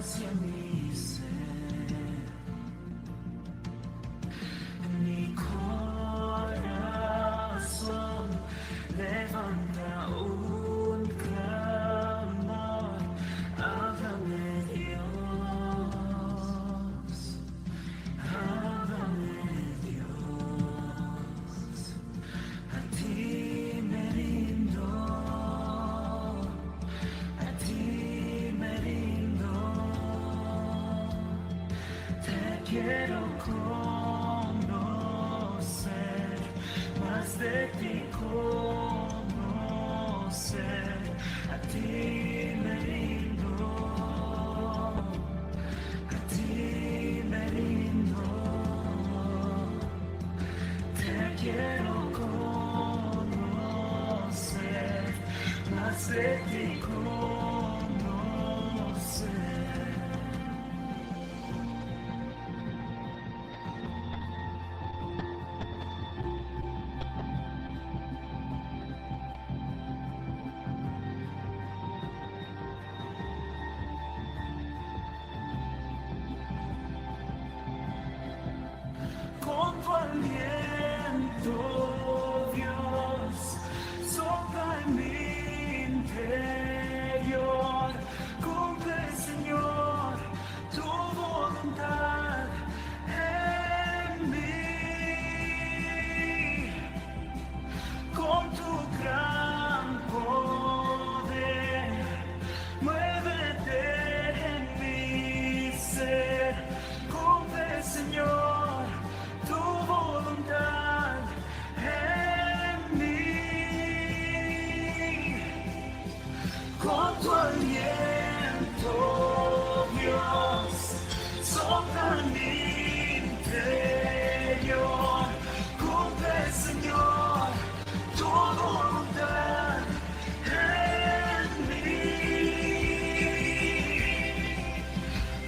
hacia mi ser, mi corazón levanta un clamor. Háblame, Dios, háblame, Dios, a ti me rindo, a ti me rindo. Te quiero conocer, más de ti conocer. A ti me rindo, a ti me rindo. Te quiero conocer, más de ti conocer. Con tu aliento, Dios, sopla en mi interior. Cumple, Señor, tu voluntad en mí. Con tu gran poder, muévete en mi ser. Cumple, Señor, tu voluntad en mí. Con tu aliento, Dios, sopla en mi interior. Cumple, Señor, tu voluntad en mí.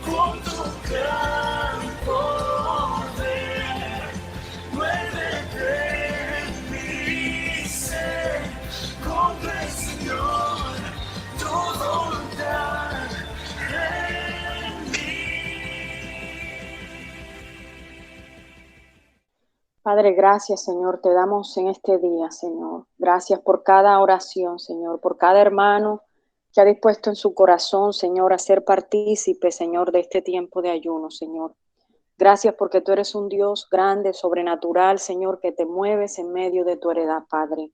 Con tu gran poder, muévete en mi ser. Cumple, Señor, tu voluntad en mí. Padre, gracias, Señor, te damos en este día, Señor. Gracias por cada oración, Señor, por cada hermano que ha dispuesto en su corazón, Señor, a ser partícipe, Señor, de este tiempo de ayuno, Señor. Gracias porque tú eres un Dios grande, sobrenatural, Señor, que te mueves en medio de tu heredad, Padre.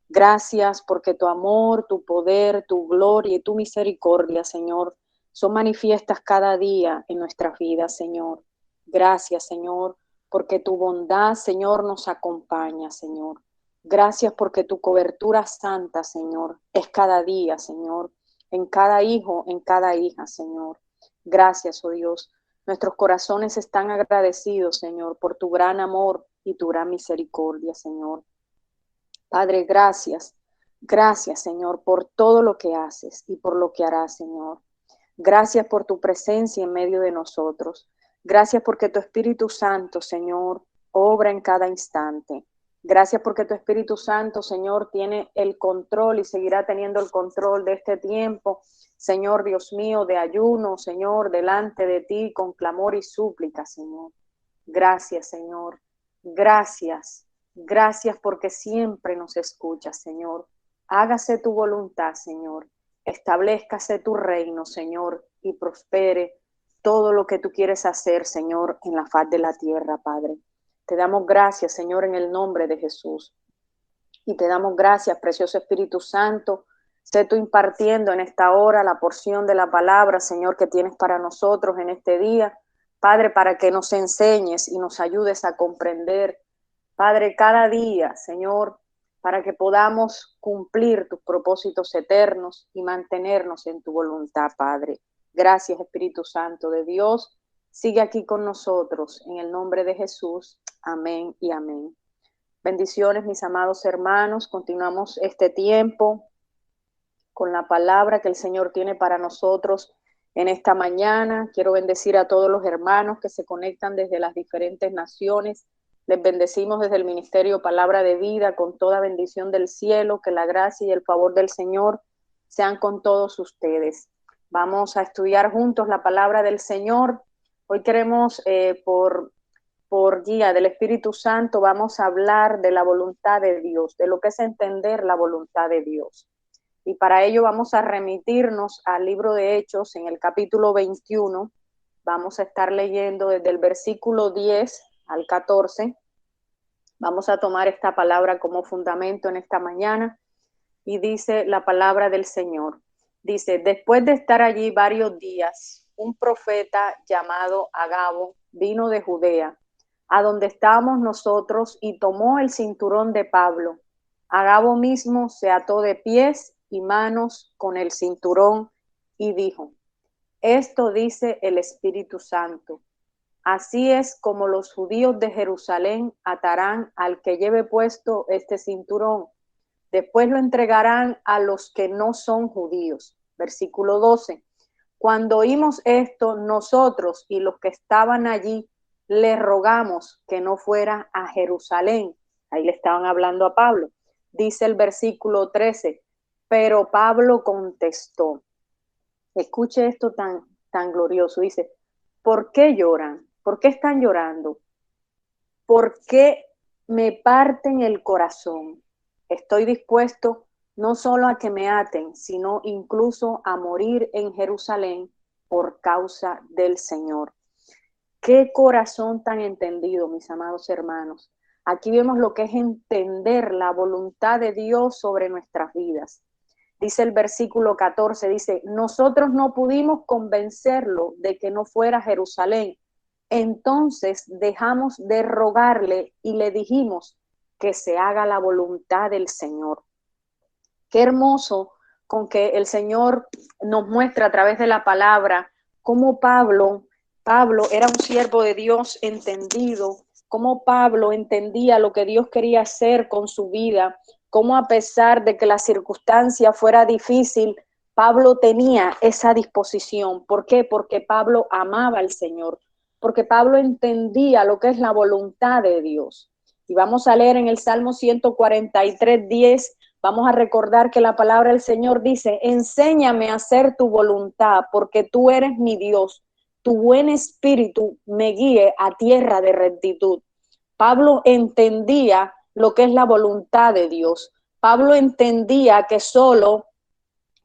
Gracias porque tu amor, tu poder, tu gloria y tu misericordia, Señor, son manifiestas cada día en nuestras vidas, Señor. Gracias, Señor, porque tu bondad, Señor, nos acompaña, Señor. Gracias porque tu cobertura santa, Señor, es cada día, Señor, en cada hijo, en cada hija, Señor. Gracias, oh Dios. Nuestros corazones están agradecidos, Señor, por tu gran amor y tu gran misericordia, Señor. Padre, gracias. Gracias, Señor, por todo lo que haces y por lo que harás, Señor. Gracias por tu presencia en medio de nosotros. Gracias porque tu Espíritu Santo, Señor, obra en cada instante. Gracias porque tu Espíritu Santo, Señor, tiene el control y seguirá teniendo el control de este tiempo, Señor Dios mío, de ayuno, Señor, delante de ti con clamor y súplica, Señor. Gracias, Señor. Gracias. Gracias porque siempre nos escuchas, Señor. Hágase tu voluntad, Señor. Establezcase tu reino, Señor, y prospere todo lo que tú quieres hacer, Señor, en la faz de la tierra, Padre. Te damos gracias, Señor, en el nombre de Jesús. Y te damos gracias, precioso Espíritu Santo. Sé tú impartiendo en esta hora la porción de la palabra, Señor, que tienes para nosotros en este día. Padre, para que nos enseñes y nos ayudes a comprender, Padre, cada día, Señor, para que podamos cumplir tus propósitos eternos y mantenernos en tu voluntad, Padre. Gracias, Espíritu Santo de Dios. Sigue aquí con nosotros, en el nombre de Jesús. Amén y amén. Bendiciones, mis amados hermanos. Continuamos este tiempo con la palabra que el Señor tiene para nosotros en esta mañana. Quiero bendecir a todos los hermanos que se conectan desde las diferentes naciones. Les bendecimos desde el Ministerio Palabra de Vida con toda bendición del cielo. Que la gracia y el favor del Señor sean con todos ustedes. Vamos a estudiar juntos la palabra del Señor. Hoy queremos, por guía del Espíritu Santo, vamos a hablar de la voluntad de Dios, de lo que es entender la voluntad de Dios. Y para ello vamos a remitirnos al libro de Hechos en el capítulo 21. Vamos a estar leyendo desde el versículo 10 al 14. Vamos a tomar esta palabra como fundamento en esta mañana. Y dice la palabra del Señor. Dice, después de estar allí varios días, un profeta llamado Agabo vino de Judea, a donde estábamos nosotros, y tomó el cinturón de Pablo. Agabo mismo se ató de pies y manos con el cinturón y dijo, esto dice el Espíritu Santo. Así es como los judíos de Jerusalén atarán al que lleve puesto este cinturón. Después lo entregarán a los que no son judíos. Versículo 12. Cuando oímos esto, nosotros y los que estaban allí, le rogamos que no fuera a Jerusalén. Ahí le estaban hablando a Pablo. Dice el versículo 13. Pero Pablo contestó. Escuche esto tan glorioso. Dice, ¿por qué lloran? ¿Por qué están llorando? ¿Por qué me parten el corazón? Estoy dispuesto no solo a que me aten, sino incluso a morir en Jerusalén por causa del Señor. Qué corazón tan entendido, mis amados hermanos. Aquí vemos lo que es entender la voluntad de Dios sobre nuestras vidas. Dice el versículo 14, dice, nosotros no pudimos convencerlo de que no fuera a Jerusalén. Entonces dejamos de rogarle y le dijimos que se haga la voluntad del Señor. Qué hermoso con que el Señor nos muestra a través de la palabra cómo Pablo era un siervo de Dios entendido, cómo Pablo entendía lo que Dios quería hacer con su vida, cómo a pesar de que la circunstancia fuera difícil, Pablo tenía esa disposición. ¿Por qué? Porque Pablo amaba al Señor, porque Pablo entendía lo que es la voluntad de Dios. Y vamos a leer en el Salmo 143, 10, vamos a recordar que la palabra del Señor dice, enséñame a hacer tu voluntad, porque tú eres mi Dios. Tu buen espíritu me guíe a tierra de rectitud. Pablo entendía lo que es la voluntad de Dios. Pablo entendía que solo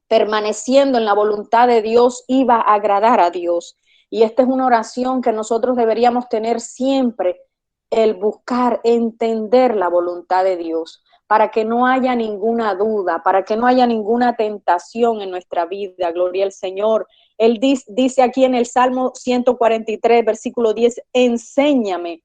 permaneciendo en la voluntad de Dios iba a agradar a Dios. Y esta es una oración que nosotros deberíamos tener siempre, el buscar entender la voluntad de Dios, para que no haya ninguna duda, para que no haya ninguna tentación en nuestra vida. Gloria al Señor. Él dice aquí en el Salmo 143, versículo 10, enséñame.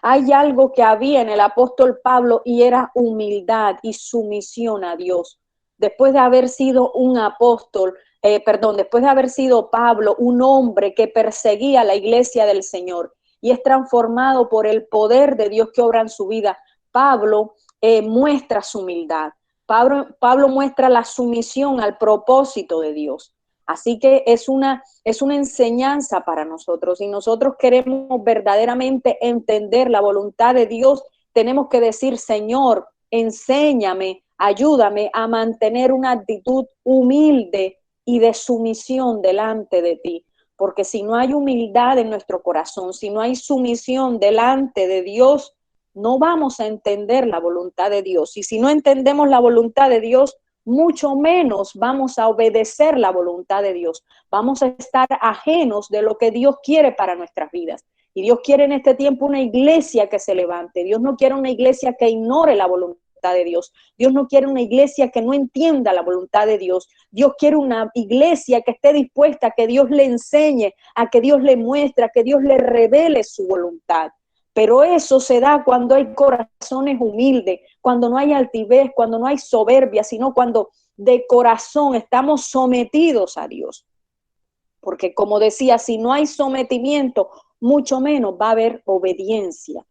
Hay algo que había en el apóstol Pablo y era humildad y sumisión a Dios. Después de haber sido un apóstol, después de haber sido Pablo un hombre que perseguía la iglesia del Señor y es transformado por el poder de Dios que obra en su vida, Pablo muestra su humildad. Pablo muestra la sumisión al propósito de Dios. Así que es una enseñanza para nosotros. Si nosotros queremos verdaderamente entender la voluntad de Dios, tenemos que decir, Señor, enséñame, ayúdame a mantener una actitud humilde y de sumisión delante de ti. Porque si no hay humildad en nuestro corazón, si no hay sumisión delante de Dios, no vamos a entender la voluntad de Dios. Y si no entendemos la voluntad de Dios, mucho menos vamos a obedecer la voluntad de Dios. Vamos a estar ajenos de lo que Dios quiere para nuestras vidas. Y Dios quiere en este tiempo una iglesia que se levante. Dios no quiere una iglesia que ignore la voluntad de Dios. Dios no quiere una iglesia que no entienda la voluntad de Dios. Dios quiere una iglesia que esté dispuesta a que Dios le enseñe, a que Dios le muestre, a que Dios le revele su voluntad. Pero eso se da cuando hay corazones humildes, cuando no hay altivez, cuando no hay soberbia, sino cuando de corazón estamos sometidos a Dios. Porque como decía, si no hay sometimiento, mucho menos va a haber obediencia.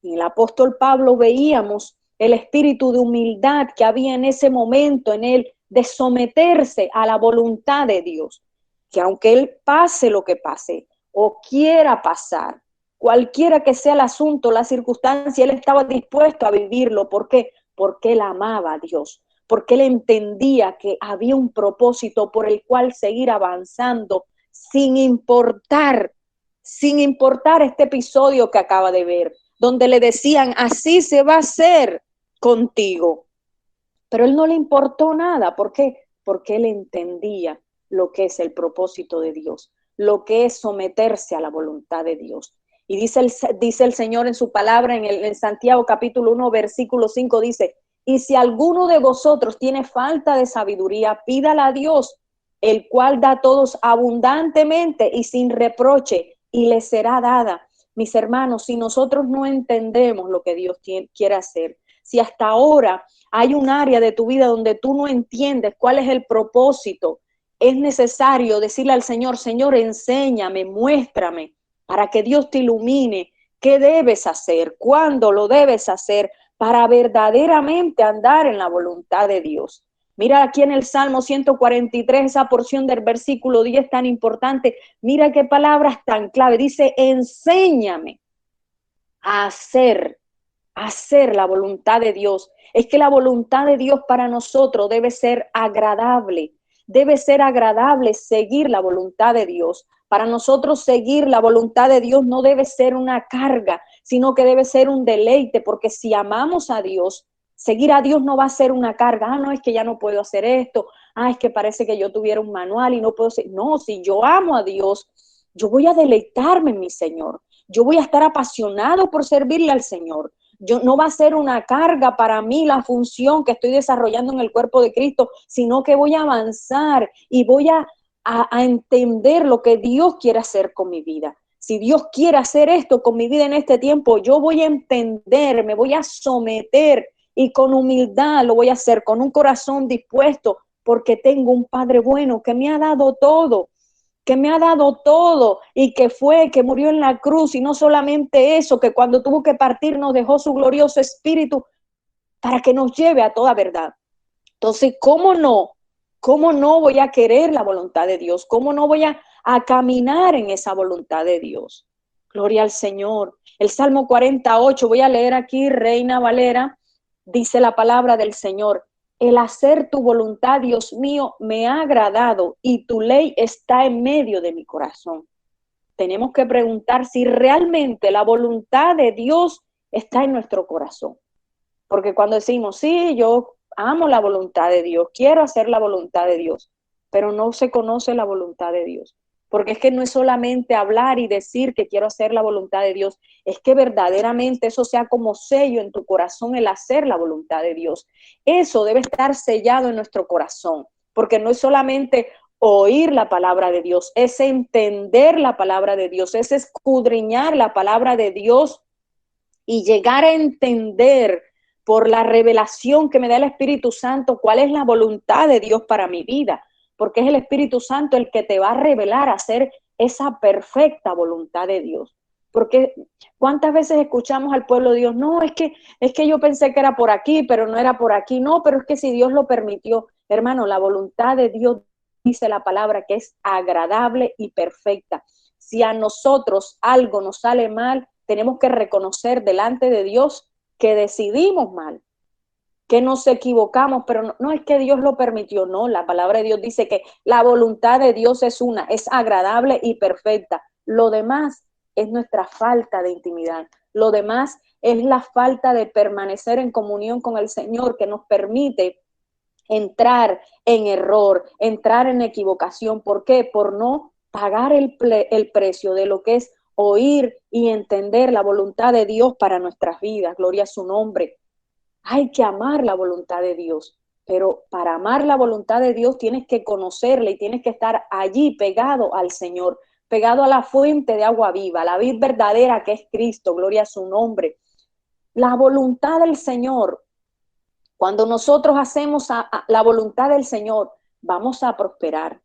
En el apóstol Pablo veíamos el espíritu de humildad que había en ese momento en él, de someterse a la voluntad de Dios. Que aunque él pase lo que pase o quiera pasar, cualquiera que sea el asunto, la circunstancia, él estaba dispuesto a vivirlo. ¿Por qué? Porque él amaba a Dios. porque él entendía que había un propósito por el cual seguir avanzando sin importar este episodio que acaba de ver, donde le decían, así se va a hacer contigo. Pero él no le importó nada. ¿Por qué? Porque él entendía lo que es el propósito de Dios, lo que es someterse a la voluntad de Dios. Y dice el Señor en su palabra en Santiago capítulo 1, versículo 5, dice, y si alguno de vosotros tiene falta de sabiduría, pídala a Dios, el cual da a todos abundantemente y sin reproche, y le será dada. Mis hermanos, si nosotros no entendemos lo que Dios quiere hacer, si hasta ahora hay un área de tu vida donde tú no entiendes cuál es el propósito, es necesario decirle al Señor, Señor, enséñame, muéstrame, para que Dios te ilumine qué debes hacer, cuándo lo debes hacer, para verdaderamente andar en la voluntad de Dios. Mira aquí en el Salmo 143, esa porción del versículo 10 tan importante, mira qué palabras tan clave, dice, enséñame a hacer la voluntad de Dios. Es que la voluntad de Dios para nosotros debe ser agradable seguir la voluntad de Dios. Para nosotros seguir la voluntad de Dios no debe ser una carga, sino que debe ser un deleite, porque si amamos a Dios, seguir a Dios no va a ser una carga. No, es que ya no puedo hacer esto. Es que parece que yo tuviera un manual y no puedo hacer. No, si yo amo a Dios, yo voy a deleitarme en mi Señor. Yo voy a estar apasionado por servirle al Señor. No va a ser una carga para mí la función que estoy desarrollando en el cuerpo de Cristo, sino que voy a avanzar y voy a entender lo que Dios quiere hacer con mi vida. Si Dios quiere hacer esto con mi vida en este tiempo, yo voy a entender, me voy a someter y con humildad lo voy a hacer, con un corazón dispuesto, porque tengo un Padre bueno que me ha dado todo, y que murió en la cruz, y no solamente eso, que cuando tuvo que partir nos dejó su glorioso espíritu para que nos lleve a toda verdad. Entonces, ¿cómo no? ¿Cómo no voy a querer la voluntad de Dios? ¿Cómo no voy a caminar en esa voluntad de Dios? Gloria al Señor. El Salmo 48, voy a leer aquí, Reina Valera, dice la palabra del Señor. El hacer tu voluntad, Dios mío, me ha agradado y tu ley está en medio de mi corazón. Tenemos que preguntar si realmente la voluntad de Dios está en nuestro corazón. Porque cuando decimos, sí, yo amo la voluntad de Dios, quiero hacer la voluntad de Dios, pero no se conoce la voluntad de Dios. Porque es que no es solamente hablar y decir que quiero hacer la voluntad de Dios, es que verdaderamente eso sea como sello en tu corazón, el hacer la voluntad de Dios. Eso debe estar sellado en nuestro corazón, porque no es solamente oír la palabra de Dios, es entender la palabra de Dios, es escudriñar la palabra de Dios y llegar a entender por la revelación que me da el Espíritu Santo cuál es la voluntad de Dios para mi vida, porque es el Espíritu Santo el que te va a revelar, a hacer esa perfecta voluntad de Dios. Porque cuántas veces escuchamos al pueblo de Dios, no, es que yo pensé que era por aquí, pero no era por aquí, no, pero es que si Dios lo permitió, hermano, la voluntad de Dios dice la palabra que es agradable y perfecta. Si a nosotros algo nos sale mal, tenemos que reconocer delante de Dios que decidimos mal, que nos equivocamos, pero no es que Dios lo permitió, no, la palabra de Dios dice que la voluntad de Dios es es agradable y perfecta. Lo demás es nuestra falta de intimidad, lo demás es la falta de permanecer en comunión con el Señor que nos permite entrar en error, entrar en equivocación. ¿Por qué? Por no pagar el precio de lo que es oír y entender la voluntad de Dios para nuestras vidas. Gloria a su nombre. Hay que amar la voluntad de Dios, pero para amar la voluntad de Dios tienes que conocerla y tienes que estar allí pegado al Señor, pegado a la fuente de agua viva, la vid verdadera que es Cristo. Gloria a su nombre. La voluntad del Señor, cuando nosotros hacemos la voluntad del Señor, vamos a prosperar.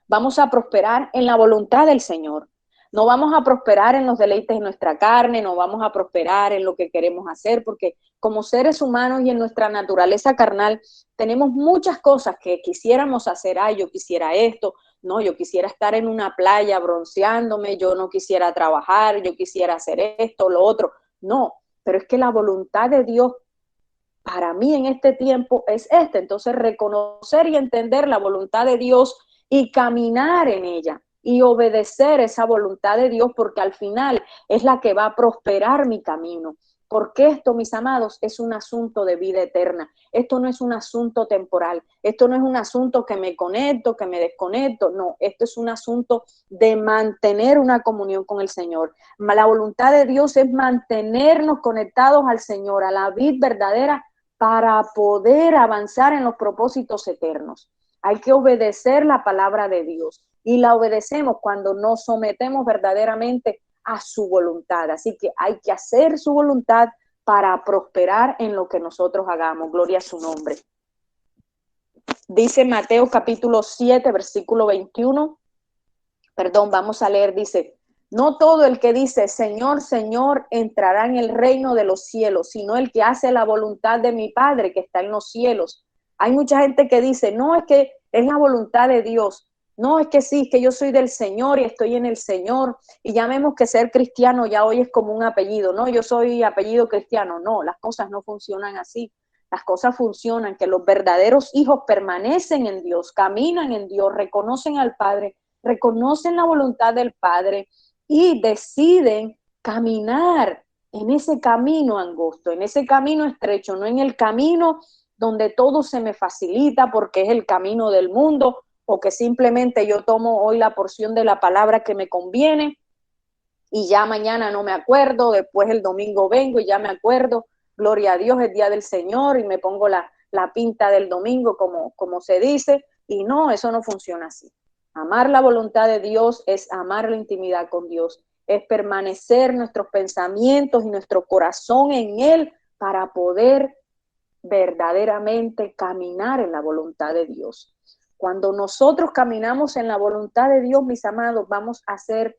Vamos a prosperar en la voluntad del Señor. No vamos a prosperar en los deleites de nuestra carne, no vamos a prosperar en lo que queremos hacer, porque como seres humanos y en nuestra naturaleza carnal, tenemos muchas cosas que quisiéramos hacer. Yo quisiera esto, no, yo quisiera estar en una playa bronceándome, yo no quisiera trabajar, yo quisiera hacer esto, lo otro. No, pero es que la voluntad de Dios para mí en este tiempo es este. Entonces, reconocer y entender la voluntad de Dios y caminar en ella y obedecer esa voluntad de Dios, porque al final es la que va a prosperar mi camino. Porque esto, mis amados, es un asunto de vida eterna. Esto no es un asunto temporal. Esto no es un asunto que me conecto, que me desconecto. No, esto es un asunto de mantener una comunión con el Señor. La voluntad de Dios es mantenernos conectados al Señor, a la vid verdadera, para poder avanzar en los propósitos eternos. Hay que obedecer la palabra de Dios y la obedecemos cuando nos sometemos verdaderamente a su voluntad. Así que hay que hacer su voluntad para prosperar en lo que nosotros hagamos. Gloria a su nombre. Dice Mateo capítulo 7, versículo 21. Perdón, vamos a leer, dice: no todo el que dice Señor, Señor entrará en el reino de los cielos, sino el que hace la voluntad de mi Padre que está en los cielos. Hay mucha gente que dice, no, es que es la voluntad de Dios. No, es que sí, es que yo soy del Señor y estoy en el Señor. Y ya vemos que ser cristiano ya hoy es como un apellido. No, yo soy apellido cristiano. No, las cosas no funcionan así. Las cosas funcionan que los verdaderos hijos permanecen en Dios, caminan en Dios, reconocen al Padre, reconocen la voluntad del Padre y deciden caminar en ese camino angosto, en ese camino estrecho, no en el camino donde todo se me facilita porque es el camino del mundo, o que simplemente yo tomo hoy la porción de la palabra que me conviene y ya mañana no me acuerdo, después el domingo vengo y ya me acuerdo, gloria a Dios, es día del Señor y me pongo la pinta del domingo como se dice, y no, eso no funciona así. Amar la voluntad de Dios es amar la intimidad con Dios, es permanecer nuestros pensamientos y nuestro corazón en Él para poder verdaderamente caminar en la voluntad de Dios. Cuando nosotros caminamos en la voluntad de Dios, mis amados, vamos a ser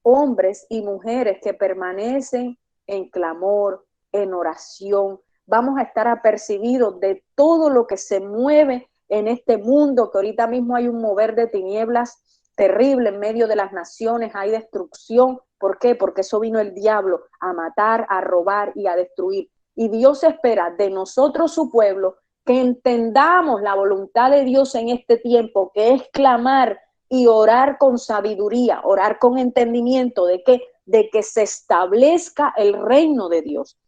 hombres y mujeres que permanecen en clamor, en oración. Vamos a estar apercibidos de todo lo que se mueve en este mundo, que ahorita mismo hay un mover de tinieblas terrible en medio de las naciones, hay destrucción. ¿Por qué? Porque eso vino el diablo a matar, a robar y a destruir. Y Dios espera de nosotros, su pueblo, que entendamos la voluntad de Dios en este tiempo, que es clamar y orar con sabiduría, orar con entendimiento de que se establezca el reino de Dios.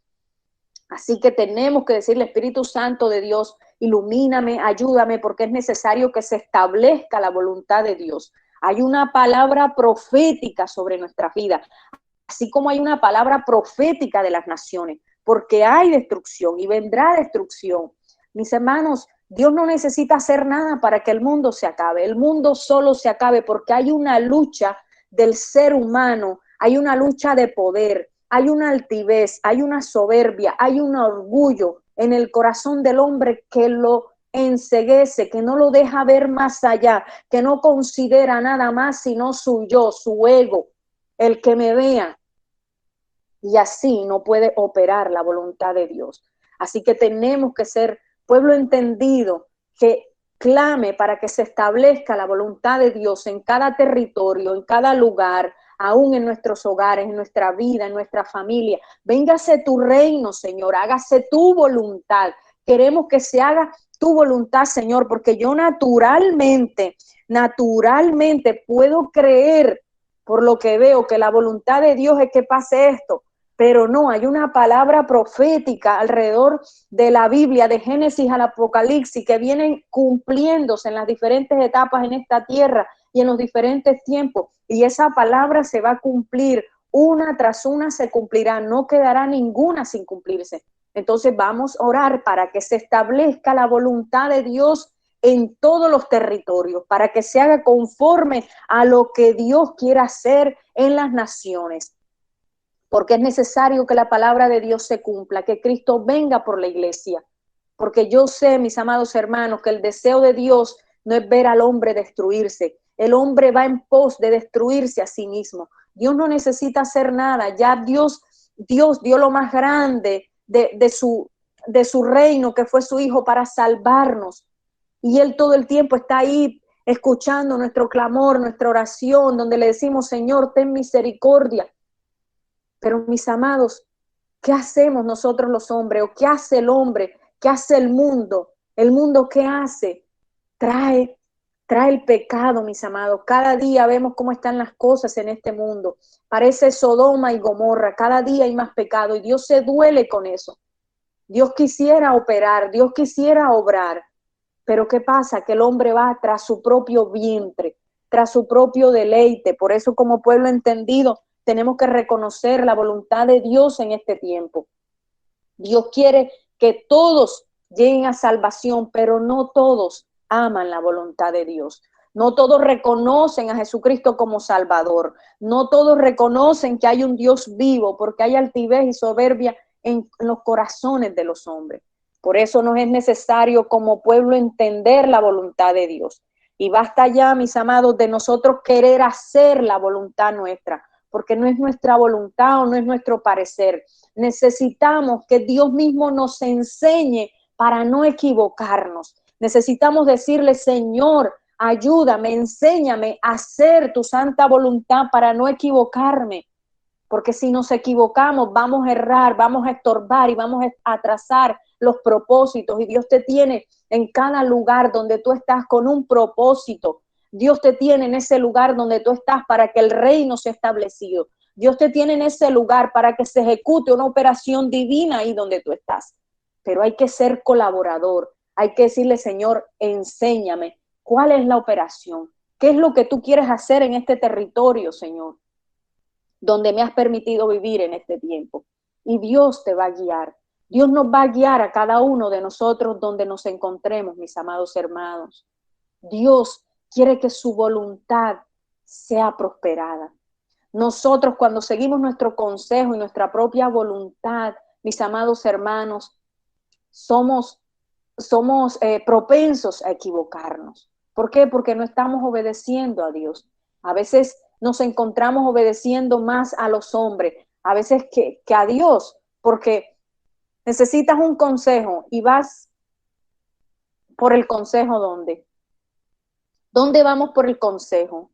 Así que tenemos que decirle, Espíritu Santo de Dios, ilumíname, ayúdame, porque es necesario que se establezca la voluntad de Dios. Hay una palabra profética sobre nuestra vida, así como hay una palabra profética de las naciones, porque hay destrucción y vendrá destrucción. Mis hermanos, Dios no necesita hacer nada para que el mundo se acabe. El mundo solo se acabe porque hay una lucha del ser humano, hay una lucha de poder, hay una altivez, hay una soberbia, hay un orgullo en el corazón del hombre que lo enceguece, que no lo deja ver más allá, que no considera nada más sino su yo, su ego, el que me vea. Y así no puede operar la voluntad de Dios. Así que tenemos que ser pueblo entendido, que clame para que se establezca la voluntad de Dios en cada territorio, en cada lugar, aún en nuestros hogares, en nuestra vida, en nuestra familia. Véngase tu reino, Señor, hágase tu voluntad. Queremos que se haga tu voluntad, Señor, porque yo naturalmente puedo creer por lo que veo que la voluntad de Dios es que pase esto. Pero no, hay una palabra profética alrededor de la Biblia, de Génesis al Apocalipsis, que vienen cumpliéndose en las diferentes etapas en esta tierra y en los diferentes tiempos. Y esa palabra se va a cumplir, una tras una se cumplirá, no quedará ninguna sin cumplirse. Entonces vamos a orar para que se establezca la voluntad de Dios en todos los territorios, para que se haga conforme a lo que Dios quiera hacer en las naciones. Porque es necesario que la palabra de Dios se cumpla, que Cristo venga por la iglesia. Porque yo sé, mis amados hermanos, que el deseo de Dios no es ver al hombre destruirse. El hombre va en pos de destruirse a sí mismo. Dios no necesita hacer nada. Ya Dios dio lo más grande de su reino, que fue su Hijo, para salvarnos. Y Él todo el tiempo está ahí escuchando nuestro clamor, nuestra oración, donde le decimos, Señor, ten misericordia. Pero mis amados, ¿qué hacemos nosotros los hombres? ¿O qué hace el hombre ¿Qué hace el mundo? ¿El mundo qué hace? Trae el pecado, mis amados. Cada día vemos cómo están las cosas en este mundo. Parece Sodoma y Gomorra. Cada día hay más pecado y Dios se duele con eso. Dios quisiera operar, Dios quisiera obrar. Pero ¿qué pasa? Que el hombre va tras su propio vientre, tras su propio deleite. Por eso, como pueblo entendido, tenemos que reconocer la voluntad de Dios en este tiempo. Dios quiere que todos lleguen a salvación, pero no todos aman la voluntad de Dios. No todos reconocen a Jesucristo como Salvador. No todos reconocen que hay un Dios vivo, porque hay altivez y soberbia en los corazones de los hombres. Por eso nos es necesario como pueblo entender la voluntad de Dios. Y basta ya, mis amados, de nosotros querer hacer la voluntad nuestra, porque no es nuestra voluntad o no es nuestro parecer. Necesitamos que Dios mismo nos enseñe para no equivocarnos. Necesitamos decirle, Señor, ayúdame, enséñame a hacer tu santa voluntad para no equivocarme. Porque si nos equivocamos, vamos a errar, vamos a estorbar y vamos a atrasar los propósitos. Y Dios te tiene en cada lugar donde tú estás con un propósito. Dios te tiene en ese lugar donde tú estás para que el reino sea establecido. Dios te tiene en ese lugar para que se ejecute una operación divina ahí donde tú estás. Pero hay que ser colaborador. Hay que decirle, Señor, enséñame cuál es la operación. ¿Qué es lo que tú quieres hacer en este territorio, Señor? Donde me has permitido vivir en este tiempo. Y Dios te va a guiar. Dios nos va a guiar a cada uno de nosotros donde nos encontremos, mis amados hermanos. Dios quiere que su voluntad sea prosperada. Nosotros, cuando seguimos nuestro consejo y nuestra propia voluntad, mis amados hermanos, somos propensos a equivocarnos. ¿Por qué? Porque no estamos obedeciendo a Dios. A veces nos encontramos obedeciendo más a los hombres, a veces que a Dios, porque necesitas un consejo y vas por el consejo ¿dónde? ¿Dónde vamos por el consejo?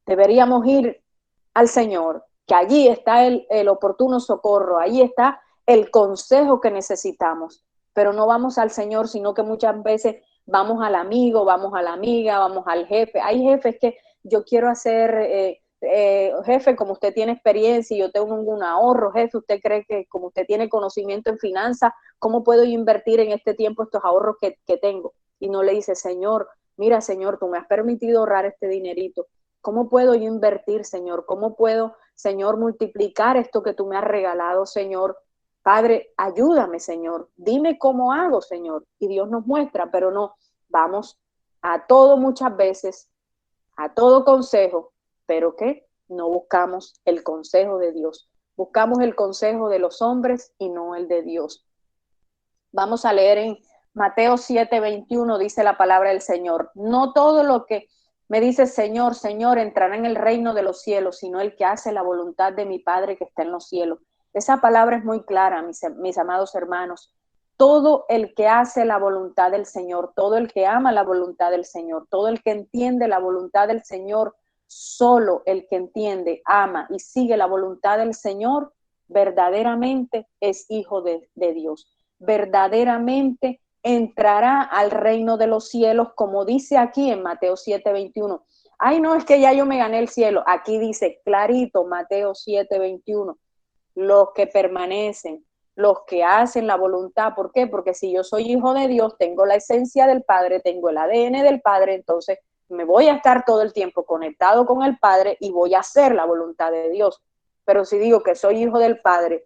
Deberíamos ir al Señor, que allí está el oportuno socorro, ahí está el consejo que necesitamos, pero no vamos al Señor, sino que muchas veces vamos al amigo, vamos a la amiga, vamos al jefe. Hay jefes que yo quiero hacer, jefe, como usted tiene experiencia y yo tengo un ahorro, jefe, usted cree que como usted tiene conocimiento en finanzas, ¿cómo puedo yo invertir en este tiempo estos ahorros que tengo? Y no le dice, Señor, mira, Señor, tú me has permitido ahorrar este dinerito. ¿Cómo puedo yo invertir, Señor? ¿Cómo puedo, Señor, multiplicar esto que tú me has regalado, Señor? Padre, ayúdame, Señor. Dime cómo hago, Señor. Y Dios nos muestra, pero no, vamos a todo muchas veces, a todo consejo, pero ¿qué? No buscamos el consejo de Dios. Buscamos el consejo de los hombres y no el de Dios. Vamos a leer en Mateo 7:21, dice la palabra del Señor. No todo lo que me dice Señor, Señor, entrará en el reino de los cielos, sino el que hace la voluntad de mi Padre que está en los cielos. Esa palabra es muy clara, mis amados hermanos. Todo el que hace la voluntad del Señor, todo el que ama la voluntad del Señor, todo el que entiende la voluntad del Señor, solo el que entiende, ama y sigue la voluntad del Señor, verdaderamente es hijo de Dios. Verdaderamente entrará al reino de los cielos, como dice aquí en Mateo 7:21. Ay, no, es que ya yo me gané el cielo. Aquí dice clarito, Mateo 7:21. Los que permanecen, los que hacen la voluntad. ¿Por qué? Porque si yo soy hijo de Dios, tengo la esencia del Padre, tengo el ADN del Padre, entonces me voy a estar todo el tiempo conectado con el Padre y voy a hacer la voluntad de Dios. Pero si digo que soy hijo del Padre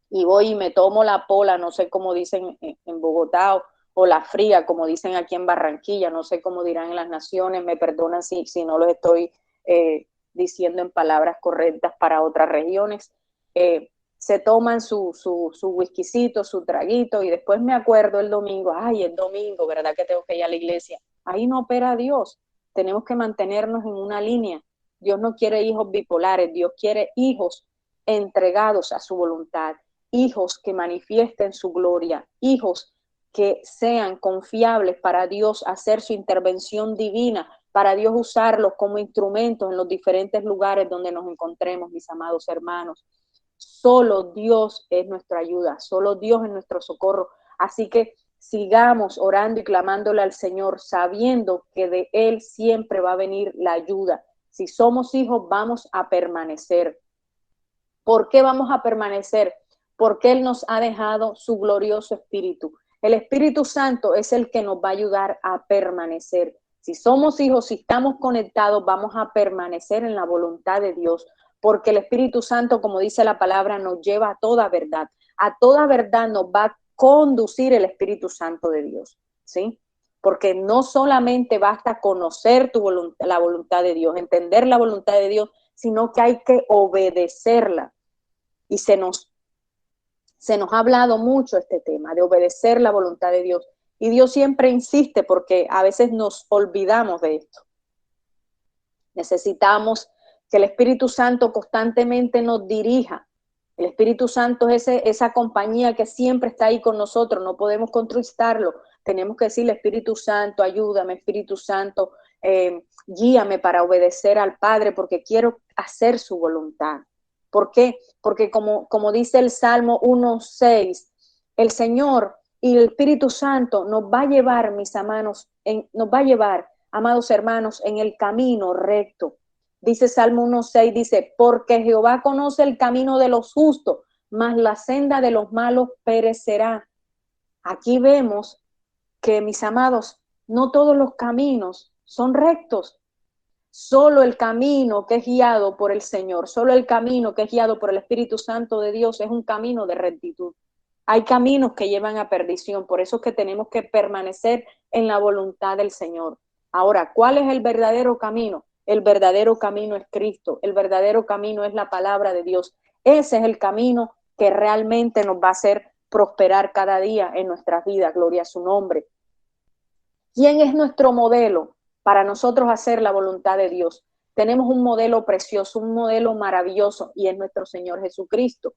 y voy y me tomo la pola, no sé cómo dicen en Bogotá, o la fría, como dicen aquí en Barranquilla, no sé cómo dirán en las naciones, me perdonan si no lo estoy diciendo en palabras correctas para otras regiones. Se toman su whiskycito, su traguito, y después me acuerdo el domingo, ay, el domingo, ¿verdad que tengo que ir a la iglesia? Ahí no opera Dios. Tenemos que mantenernos en una línea. Dios no quiere hijos bipolares, Dios quiere hijos entregados a su voluntad, hijos que manifiesten su gloria, hijos que sean confiables para Dios hacer su intervención divina, para Dios usarlos como instrumentos en los diferentes lugares donde nos encontremos, mis amados hermanos. Solo Dios es nuestra ayuda, solo Dios es nuestro socorro. Así que sigamos orando y clamándole al Señor, sabiendo que de Él siempre va a venir la ayuda. Si somos hijos, vamos a permanecer. ¿Por qué vamos a permanecer? Porque Él nos ha dejado su glorioso Espíritu. El Espíritu Santo es el que nos va a ayudar a permanecer. Si somos hijos, si estamos conectados, vamos a permanecer en la voluntad de Dios, porque el Espíritu Santo, como dice la palabra, nos lleva a toda verdad. A toda verdad nos va a conducir el Espíritu Santo de Dios, ¿sí? Porque no solamente basta conocer la voluntad de Dios, entender la voluntad de Dios, sino que hay que obedecerla. Y se nos ha hablado mucho este tema de obedecer la voluntad de Dios. Y Dios siempre insiste porque a veces nos olvidamos de esto. Necesitamos que el Espíritu Santo constantemente nos dirija. El Espíritu Santo es esa compañía que siempre está ahí con nosotros, no podemos contristarlo. Tenemos que decirle, Espíritu Santo, ayúdame, Espíritu Santo, guíame para obedecer al Padre porque quiero hacer su voluntad. ¿Por qué? Porque como dice el Salmo 1:6, el Señor y el Espíritu Santo nos va a llevar, mis hermanos, nos va a llevar, amados hermanos, en el camino recto. Dice Salmo 1:6, dice, porque Jehová conoce el camino de los justos, mas la senda de los malos perecerá. Aquí vemos que, mis amados, no todos los caminos son rectos. Solo el camino que es guiado por el Señor, solo el camino que es guiado por el Espíritu Santo de Dios es un camino de rectitud. Hay caminos que llevan a perdición, por eso es que tenemos que permanecer en la voluntad del Señor. Ahora, ¿cuál es el verdadero camino? El verdadero camino es Cristo, el verdadero camino es la palabra de Dios. Ese es el camino que realmente nos va a hacer prosperar cada día en nuestras vidas, gloria a su nombre. ¿Quién es nuestro modelo para nosotros hacer la voluntad de Dios? Tenemos un modelo precioso, un modelo maravilloso, y es nuestro Señor Jesucristo.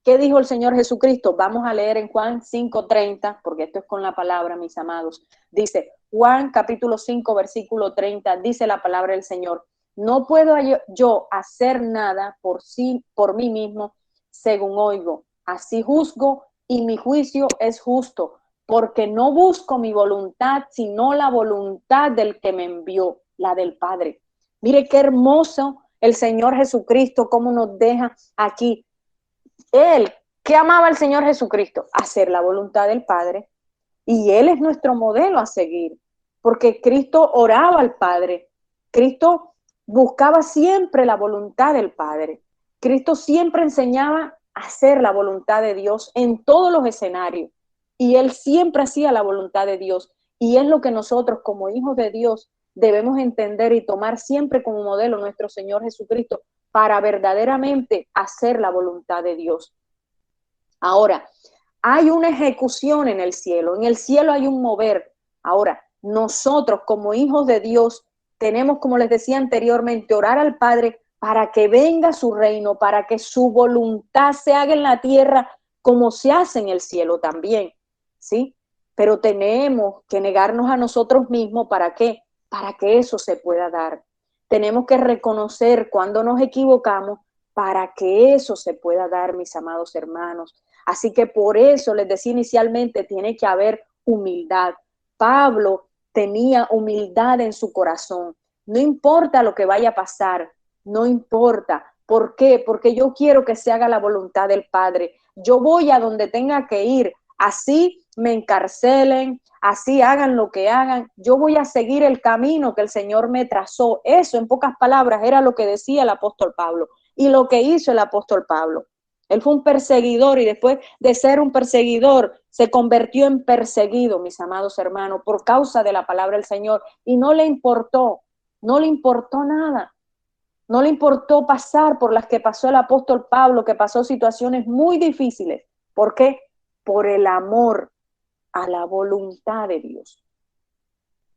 ¿Qué dijo el Señor Jesucristo? Vamos a leer en Juan 5:30, porque esto es con la palabra, mis amados. Dice, Juan capítulo 5, versículo 30, dice la palabra del Señor, no puedo yo hacer nada por mí mismo, según oigo. Así juzgo y mi juicio es justo, porque no busco mi voluntad, sino la voluntad del que me envió, la del Padre. Mire qué hermoso el Señor Jesucristo, cómo nos deja aquí. Él, ¿qué amaba el Señor Jesucristo? Hacer la voluntad del Padre. Y Él es nuestro modelo a seguir, porque Cristo oraba al Padre. Cristo buscaba siempre la voluntad del Padre. Cristo siempre enseñaba a hacer la voluntad de Dios en todos los escenarios. Y Él siempre hacía la voluntad de Dios. Y es lo que nosotros como hijos de Dios debemos entender y tomar siempre como modelo nuestro Señor Jesucristo para verdaderamente hacer la voluntad de Dios. Ahora, hay una ejecución en el cielo hay un mover. Ahora, nosotros como hijos de Dios tenemos, como les decía anteriormente, orar al Padre para que venga su reino, para que su voluntad se haga en la tierra como se hace en el cielo también, ¿sí? Pero tenemos que negarnos a nosotros mismos, ¿para qué? Para que eso se pueda dar. Tenemos que reconocer cuando nos equivocamos para que eso se pueda dar, mis amados hermanos. Así que por eso les decía inicialmente, tiene que haber humildad. Pablo tenía humildad en su corazón. No importa lo que vaya a pasar, no importa. ¿Por qué? Porque yo quiero que se haga la voluntad del Padre. Yo voy a donde tenga que ir. Así me encarcelen, así hagan lo que hagan. Yo voy a seguir el camino que el Señor me trazó. Eso, en pocas palabras, era lo que decía el apóstol Pablo y lo que hizo el apóstol Pablo. Él fue un perseguidor y después de ser un perseguidor se convirtió en perseguido, mis amados hermanos, por causa de la palabra del Señor. Y no le importó nada. No le importó pasar por las que pasó el apóstol Pablo, que pasó situaciones muy difíciles. ¿Por qué? Por el amor a la voluntad de Dios.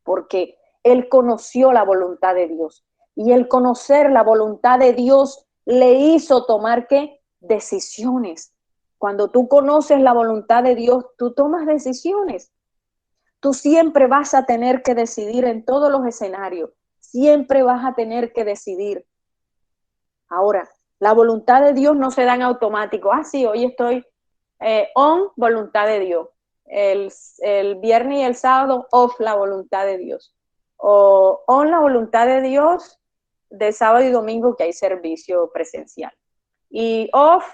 Porque él conoció la voluntad de Dios. Y el conocer la voluntad de Dios le hizo tomar, ¿qué? Decisiones. Cuando tú conoces la voluntad de Dios, tú tomas decisiones. Tú siempre vas a tener que decidir en todos los escenarios. Siempre vas a tener que decidir. Ahora, la voluntad de Dios no se da en automático. Sí, hoy estoy on voluntad de Dios. el viernes y el sábado, off la voluntad de Dios. O on la voluntad de Dios de sábado y domingo que hay servicio presencial. Y off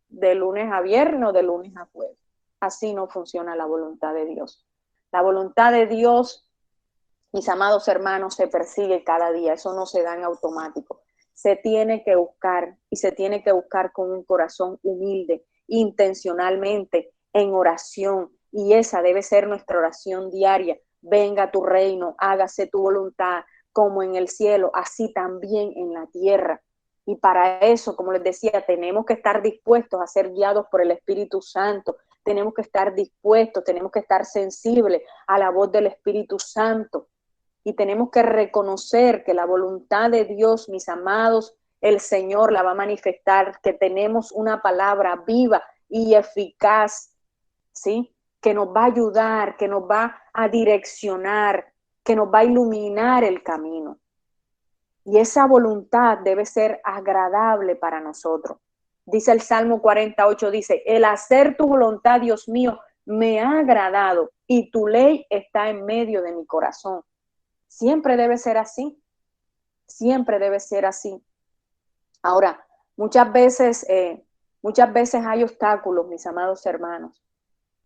de lunes a viernes o de lunes a jueves. Así no funciona la voluntad de Dios. La voluntad de Dios, mis amados hermanos, se persigue cada día. Eso no se da en automático. Se tiene que buscar y se tiene que buscar con un corazón humilde, intencionalmente, en oración. Y esa debe ser nuestra oración diaria. Venga tu reino, hágase tu voluntad, como en el cielo, así también en la tierra. Y para eso, como les decía, tenemos que estar dispuestos a ser guiados por el Espíritu Santo. Tenemos que estar dispuestos, tenemos que estar sensibles a la voz del Espíritu Santo. Y tenemos que reconocer que la voluntad de Dios, mis amados, el Señor la va a manifestar, que tenemos una palabra viva y eficaz, ¿sí? Que nos va a ayudar, que nos va a direccionar, que nos va a iluminar el camino. Y esa voluntad debe ser agradable para nosotros. Dice el Salmo 48, dice, el hacer tu voluntad, Dios mío, me ha agradado y tu ley está en medio de mi corazón. Siempre debe ser así. Siempre debe ser así. Ahora, muchas veces hay obstáculos, mis amados hermanos.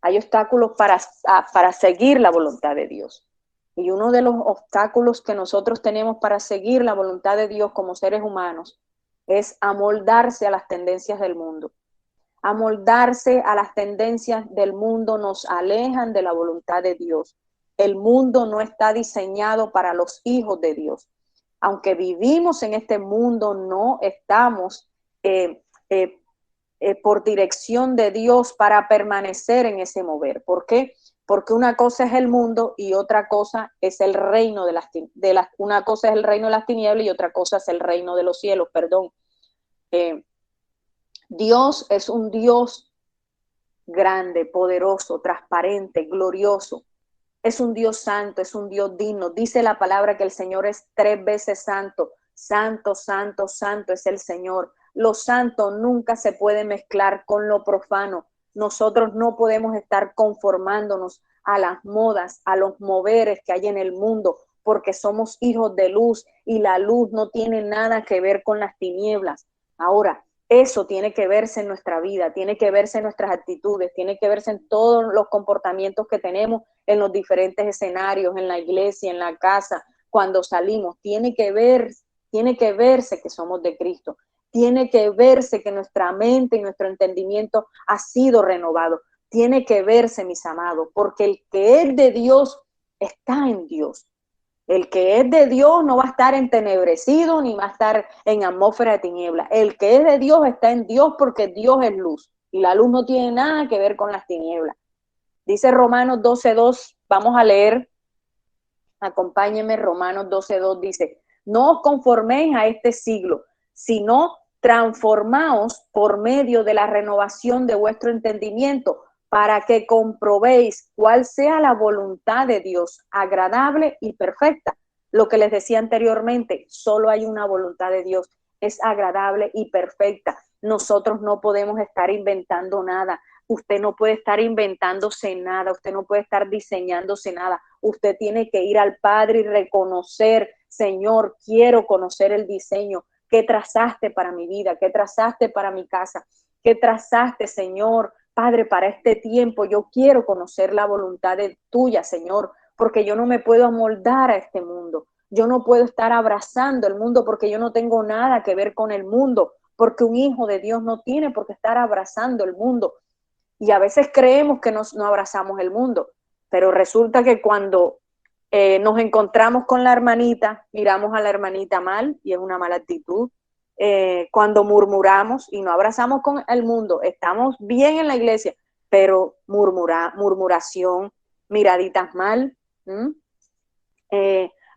Hay obstáculos para seguir la voluntad de Dios. Y uno de los obstáculos que nosotros tenemos para seguir la voluntad de Dios como seres humanos es amoldarse a las tendencias del mundo. Amoldarse a las tendencias del mundo nos alejan de la voluntad de Dios. El mundo no está diseñado para los hijos de Dios. Aunque vivimos en este mundo, no estamos por dirección de Dios para permanecer en ese mover. ¿Por qué? Porque una cosa es el mundo y otra cosa es el reino una cosa es el reino de las tinieblas y otra cosa es el reino de los cielos, perdón. Dios es un Dios grande, poderoso, transparente, glorioso. Es un Dios santo, es un Dios digno. Dice la palabra que el Señor es 3 veces santo. Santo, santo, santo es el Señor. Lo santo nunca se puede mezclar con lo profano. Nosotros no podemos estar conformándonos a las modas, a los moveres que hay en el mundo, porque somos hijos de luz y la luz no tiene nada que ver con las tinieblas. Ahora, eso tiene que verse en nuestra vida, tiene que verse en nuestras actitudes, tiene que verse en todos los comportamientos que tenemos en los diferentes escenarios, en la iglesia, en la casa, cuando salimos. Tiene que verse que somos de Cristo. Tiene que verse que nuestra mente y nuestro entendimiento ha sido renovado. Tiene que verse, mis amados, porque el que es de Dios está en Dios. El que es de Dios no va a estar entenebrecido ni va a estar en atmósfera de tinieblas. El que es de Dios está en Dios porque Dios es luz. Y la luz no tiene nada que ver con las tinieblas. Dice Romanos 12:2, vamos a leer. Acompáñenme, Romanos 12:2 dice, no os conforméis a este siglo, sino transformaos por medio de la renovación de vuestro entendimiento, para que comprobéis cuál sea la voluntad de Dios, agradable y perfecta. Lo que les decía anteriormente, solo hay una voluntad de Dios, es agradable y perfecta. Nosotros no podemos estar inventando nada. Usted no puede estar inventándose nada, usted no puede estar diseñándose nada. Usted tiene que ir al Padre y reconocer, Señor, quiero conocer el diseño que trazaste para mi vida, que trazaste para mi casa, que trazaste, Señor, Padre, para este tiempo. Yo quiero conocer la voluntad de tuya, Señor, porque yo no me puedo amoldar a este mundo. Yo no puedo estar abrazando el mundo porque yo no tengo nada que ver con el mundo, porque un hijo de Dios no tiene por qué estar abrazando el mundo. Y a veces creemos que no abrazamos el mundo, pero resulta que cuando nos encontramos con la hermanita, miramos a la hermanita mal y es una mala actitud. Cuando murmuramos y no abrazamos con el mundo, estamos bien en la iglesia, pero murmuración, miraditas mal,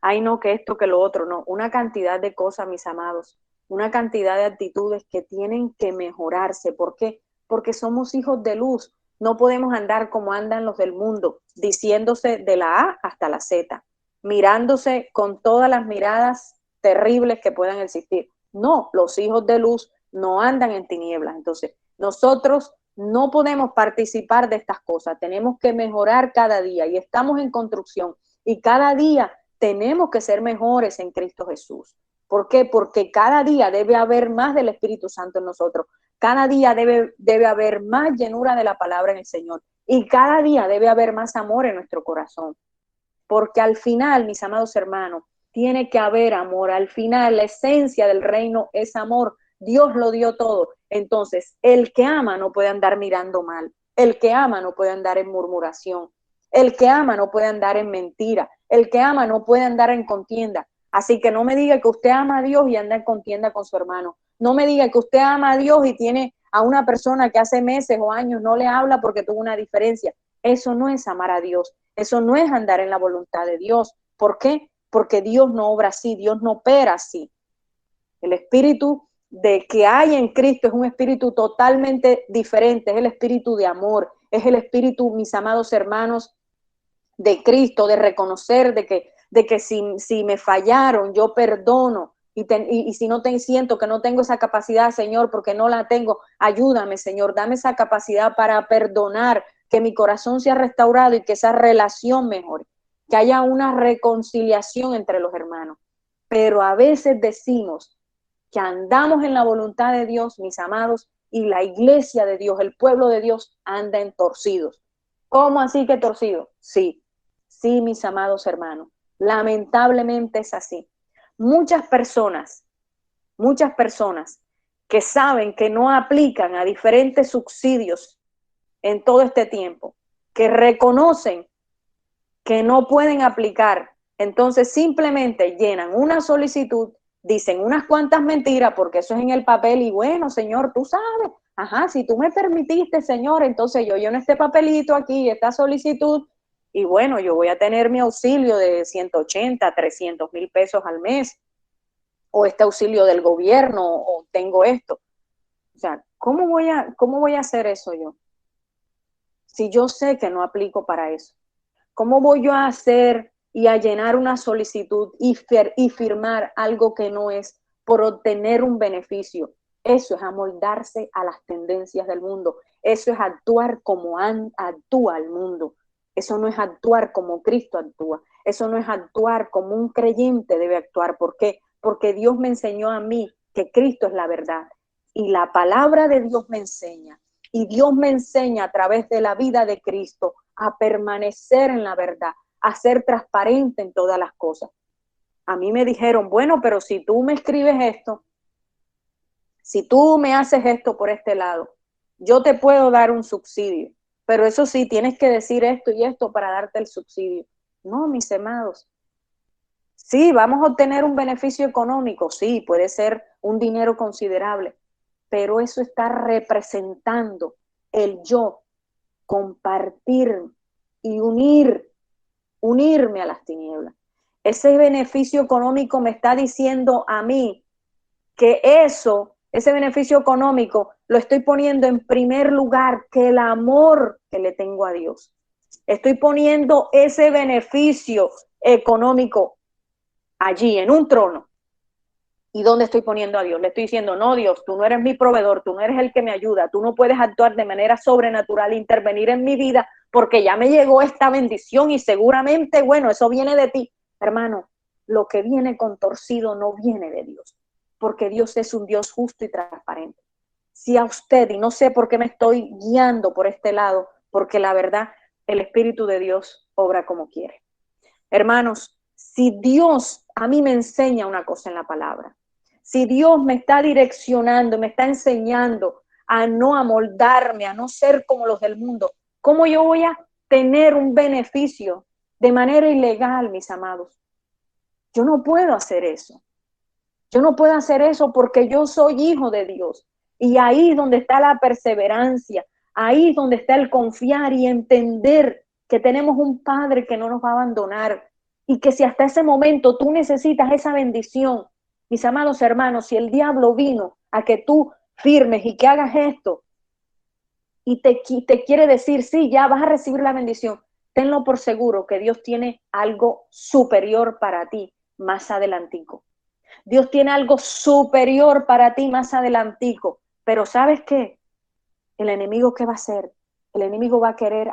ay no, que esto, que lo otro, no, una cantidad de cosas, mis amados, una cantidad de actitudes que tienen que mejorarse. ¿Por qué? Porque somos hijos de luz. No podemos andar como andan los del mundo, diciéndose de la A hasta la Z, mirándose con todas las miradas terribles que puedan existir. No, los hijos de luz no andan en tinieblas. Entonces, nosotros No podemos participar de estas cosas, tenemos que mejorar cada día y estamos en construcción y cada día tenemos que ser mejores en Cristo Jesús. ¿Por qué? Porque cada día debe haber más del Espíritu Santo en nosotros, cada día debe haber más llenura de la palabra en el Señor y cada día debe haber más amor en nuestro corazón. Porque al final, mis amados hermanos, tiene que haber amor. Al final, la esencia del reino es amor. Dios lo dio todo. Entonces, el que ama no puede andar mirando mal. El que ama no puede andar en murmuración. El que ama no puede andar en mentira. El que ama no puede andar en contienda. Así que no me diga que usted ama a Dios y anda en contienda con su hermano. No me diga que usted ama a Dios y tiene a una persona que hace meses o años no le habla porque tuvo una diferencia. Eso no es amar a Dios. Eso no es andar en la voluntad de Dios. ¿Por qué? Porque Dios no obra así, Dios no opera así. El espíritu de que hay en Cristo es un espíritu totalmente diferente, es el espíritu de amor, es el espíritu, mis amados hermanos, de Cristo, de reconocer de que si me fallaron, yo perdono. Y si no siento que no tengo esa capacidad, Señor, porque no la tengo, ayúdame, Señor, dame esa capacidad para perdonar, que mi corazón sea restaurado y que esa relación mejore, que haya una reconciliación entre los hermanos. Pero a veces decimos que andamos en la voluntad de Dios, mis amados, y la iglesia de Dios, el pueblo de Dios, anda en torcidos. ¿Cómo así que torcido? Sí, sí, mis amados hermanos. Lamentablemente es así. Muchas personas que saben que no aplican a diferentes subsidios en todo este tiempo, que reconocen que no pueden aplicar, entonces simplemente llenan una solicitud, dicen unas cuantas mentiras, porque eso es en el papel, y bueno, Señor, tú sabes, ajá, si tú me permitiste, Señor, entonces yo lleno este papelito aquí, esta solicitud, y bueno, yo voy a tener mi auxilio de 180, 300,000 pesos al mes, o este auxilio del gobierno, o tengo esto. O sea, cómo voy a hacer eso yo? Si yo sé que no aplico para eso. ¿Cómo voy yo a hacer y a llenar una solicitud y firmar algo que no es por obtener un beneficio? Eso es amoldarse a las tendencias del mundo. Eso es actuar como actúa el mundo. Eso no es actuar como Cristo actúa. Eso no es actuar como un creyente debe actuar. ¿Por qué? Porque Dios me enseñó a mí que Cristo es la verdad. Y la palabra de Dios me enseña. Y Dios me enseña a través de la vida de Cristo a permanecer en la verdad, a ser transparente en todas las cosas. A mí me dijeron, bueno, pero si tú me escribes esto, si tú me haces esto por este lado, yo te puedo dar un subsidio, pero eso sí, tienes que decir esto y esto para darte el subsidio. No, mis amados. Sí, vamos a obtener un beneficio económico, sí, puede ser un dinero considerable, pero eso está representando el yo compartir y unirme a las tinieblas. Ese beneficio económico me está diciendo a mí que ese beneficio económico lo estoy poniendo en primer lugar que el amor que le tengo a Dios. Estoy poniendo ese beneficio económico allí en un trono. ¿Y dónde estoy poniendo a Dios? Le estoy diciendo, no, Dios, tú no eres mi proveedor, tú no eres el que me ayuda, tú no puedes actuar de manera sobrenatural, intervenir en mi vida, porque ya me llegó esta bendición y seguramente, bueno, eso viene de ti. Hermano, lo que viene contorcido no viene de Dios, porque Dios es un Dios justo y transparente. Si a usted, y no sé por qué me estoy guiando por este lado, porque la verdad, el Espíritu de Dios obra como quiere. Hermanos, si Dios a mí me enseña una cosa en la palabra, si Dios me está direccionando, me está enseñando a no amoldarme, a no ser como los del mundo, ¿cómo yo voy a tener un beneficio de manera ilegal, mis amados? Yo no puedo hacer eso. Yo no puedo hacer eso porque yo soy hijo de Dios. Y ahí es donde está la perseverancia, ahí es donde está el confiar y entender que tenemos un Padre que no nos va a abandonar y que si hasta ese momento tú necesitas esa bendición, mis amados hermanos, si el diablo vino a que tú firmes y que hagas esto y te quiere decir, sí, ya vas a recibir la bendición, tenlo por seguro que Dios tiene algo superior para ti más adelantico. Dios tiene algo superior para ti más adelantico. Pero ¿sabes qué? el enemigo, ¿qué va a hacer? El enemigo va a querer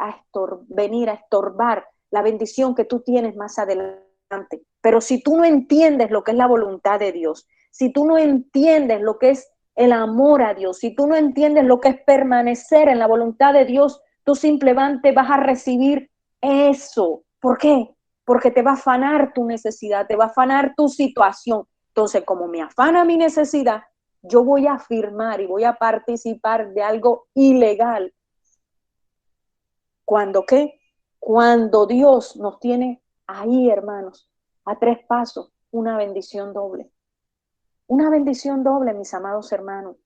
venir a estorbar la bendición que tú tienes más adelante. Pero si tú no entiendes lo que es la voluntad de Dios, si tú no entiendes lo que es el amor a Dios, si tú no entiendes lo que es permanecer en la voluntad de Dios, tú simplemente vas a recibir eso. ¿Por qué? Porque te va a afanar tu necesidad, te va a afanar tu situación. Entonces, como me afana mi necesidad, yo voy a firmar y voy a participar de algo ilegal. ¿Cuándo qué? Cuando Dios nos tiene ahí, hermanos, a 3 pasos, una bendición doble. Una bendición doble, mis amados hermanos.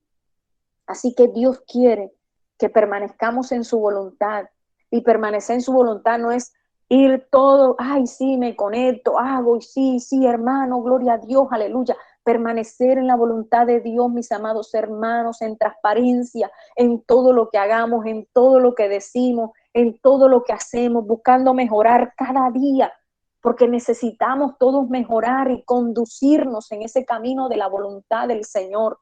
Así que Dios quiere que permanezcamos en su voluntad. Y permanecer en su voluntad no es ir todo, ay, sí, me conecto, hago, y sí, sí, hermano, gloria a Dios, aleluya. Permanecer en la voluntad de Dios, mis amados hermanos, en transparencia, en todo lo que hagamos, en todo lo que decimos, en todo lo que hacemos, buscando mejorar cada día, porque necesitamos todos mejorar y conducirnos en ese camino de la voluntad del Señor.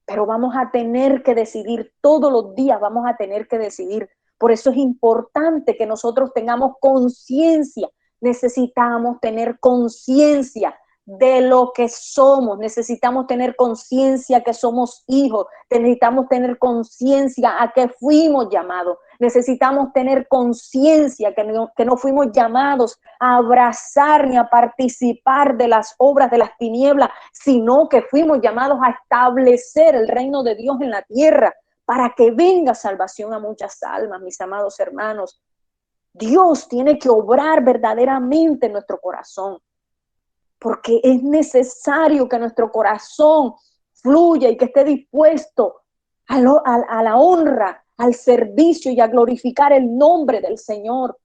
Pero vamos a tener que decidir, todos los días vamos a tener que decidir. Por eso es importante que nosotros tengamos conciencia. Necesitamos tener conciencia de lo que somos, necesitamos tener conciencia que somos hijos, necesitamos tener conciencia a que fuimos llamados, necesitamos tener conciencia que no fuimos llamados a abrazar ni a participar de las obras de las tinieblas, sino que fuimos llamados a establecer el reino de Dios en la tierra para que venga salvación a muchas almas, mis amados hermanos. Dios tiene que obrar verdaderamente en nuestro corazón, porque es necesario que nuestro corazón fluya y que esté dispuesto a la honra, al servicio y a glorificar el nombre del Señor.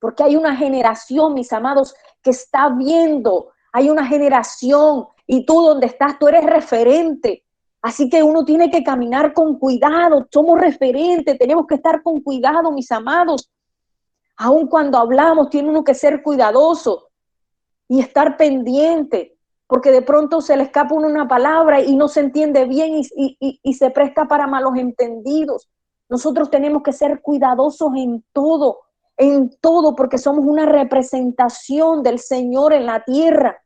Porque hay una generación, mis amados, que está viendo, hay una generación y tú donde estás, tú eres referente. Así que uno tiene que caminar con cuidado, somos referentes, tenemos que estar con cuidado, mis amados. Aun cuando hablamos, tiene uno que ser cuidadoso y estar pendiente, porque de pronto se le escapa una palabra y no se entiende bien y se presta para malos entendidos. Nosotros tenemos que ser cuidadosos en todo, porque somos una representación del Señor en la tierra.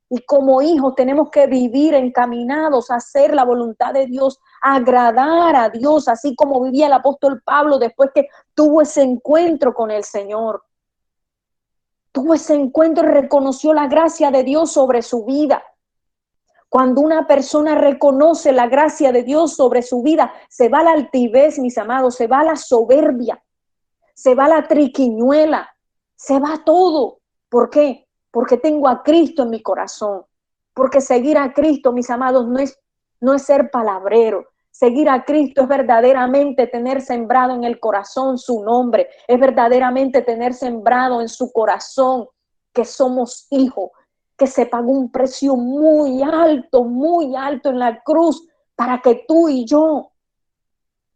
Y como hijos tenemos que vivir encaminados a hacer la voluntad de Dios, a agradar a Dios, así como vivía el apóstol Pablo después que tuvo ese encuentro con el Señor. Tuvo ese encuentro y reconoció la gracia de Dios sobre su vida. Cuando una persona reconoce la gracia de Dios sobre su vida, se va la altivez, mis amados, se va la soberbia, se va la triquiñuela, se va todo. ¿Por qué? Porque tengo a Cristo en mi corazón. Porque seguir a Cristo, mis amados, no es ser palabrero. Seguir a Cristo es verdaderamente tener sembrado en el corazón su nombre, es verdaderamente tener sembrado en su corazón que somos hijos, que se pagó un precio muy alto en la cruz para que tú y yo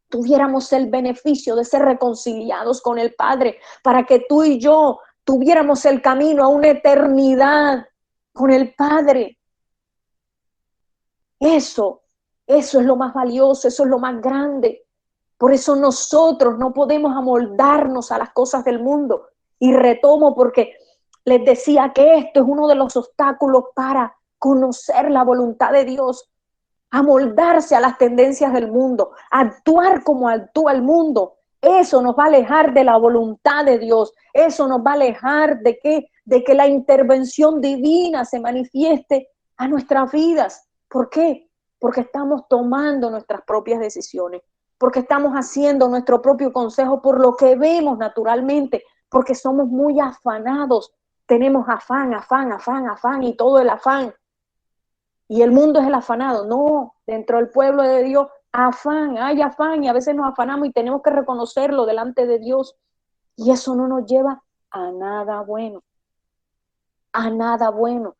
tuviéramos el beneficio de ser reconciliados con el Padre, para que tú y yo tuviéramos el camino a una eternidad con el Padre. Eso es lo más valioso, eso es lo más grande. Por eso nosotros no podemos amoldarnos a las cosas del mundo. Y retomo porque les decía que esto es uno de los obstáculos para conocer la voluntad de Dios, amoldarse a las tendencias del mundo, actuar como actúa el mundo. Eso nos va a alejar de la voluntad de Dios. Eso nos va a alejar de que la intervención divina se manifieste a nuestras vidas. ¿Por qué? Porque estamos tomando nuestras propias decisiones, porque estamos haciendo nuestro propio consejo por lo que vemos naturalmente, porque somos muy afanados. Tenemos afán y todo el afán. Y el mundo es el afanado. No, dentro del pueblo de Dios, hay afán y a veces nos afanamos y tenemos que reconocerlo delante de Dios. Y eso no nos lleva a nada bueno, a nada bueno.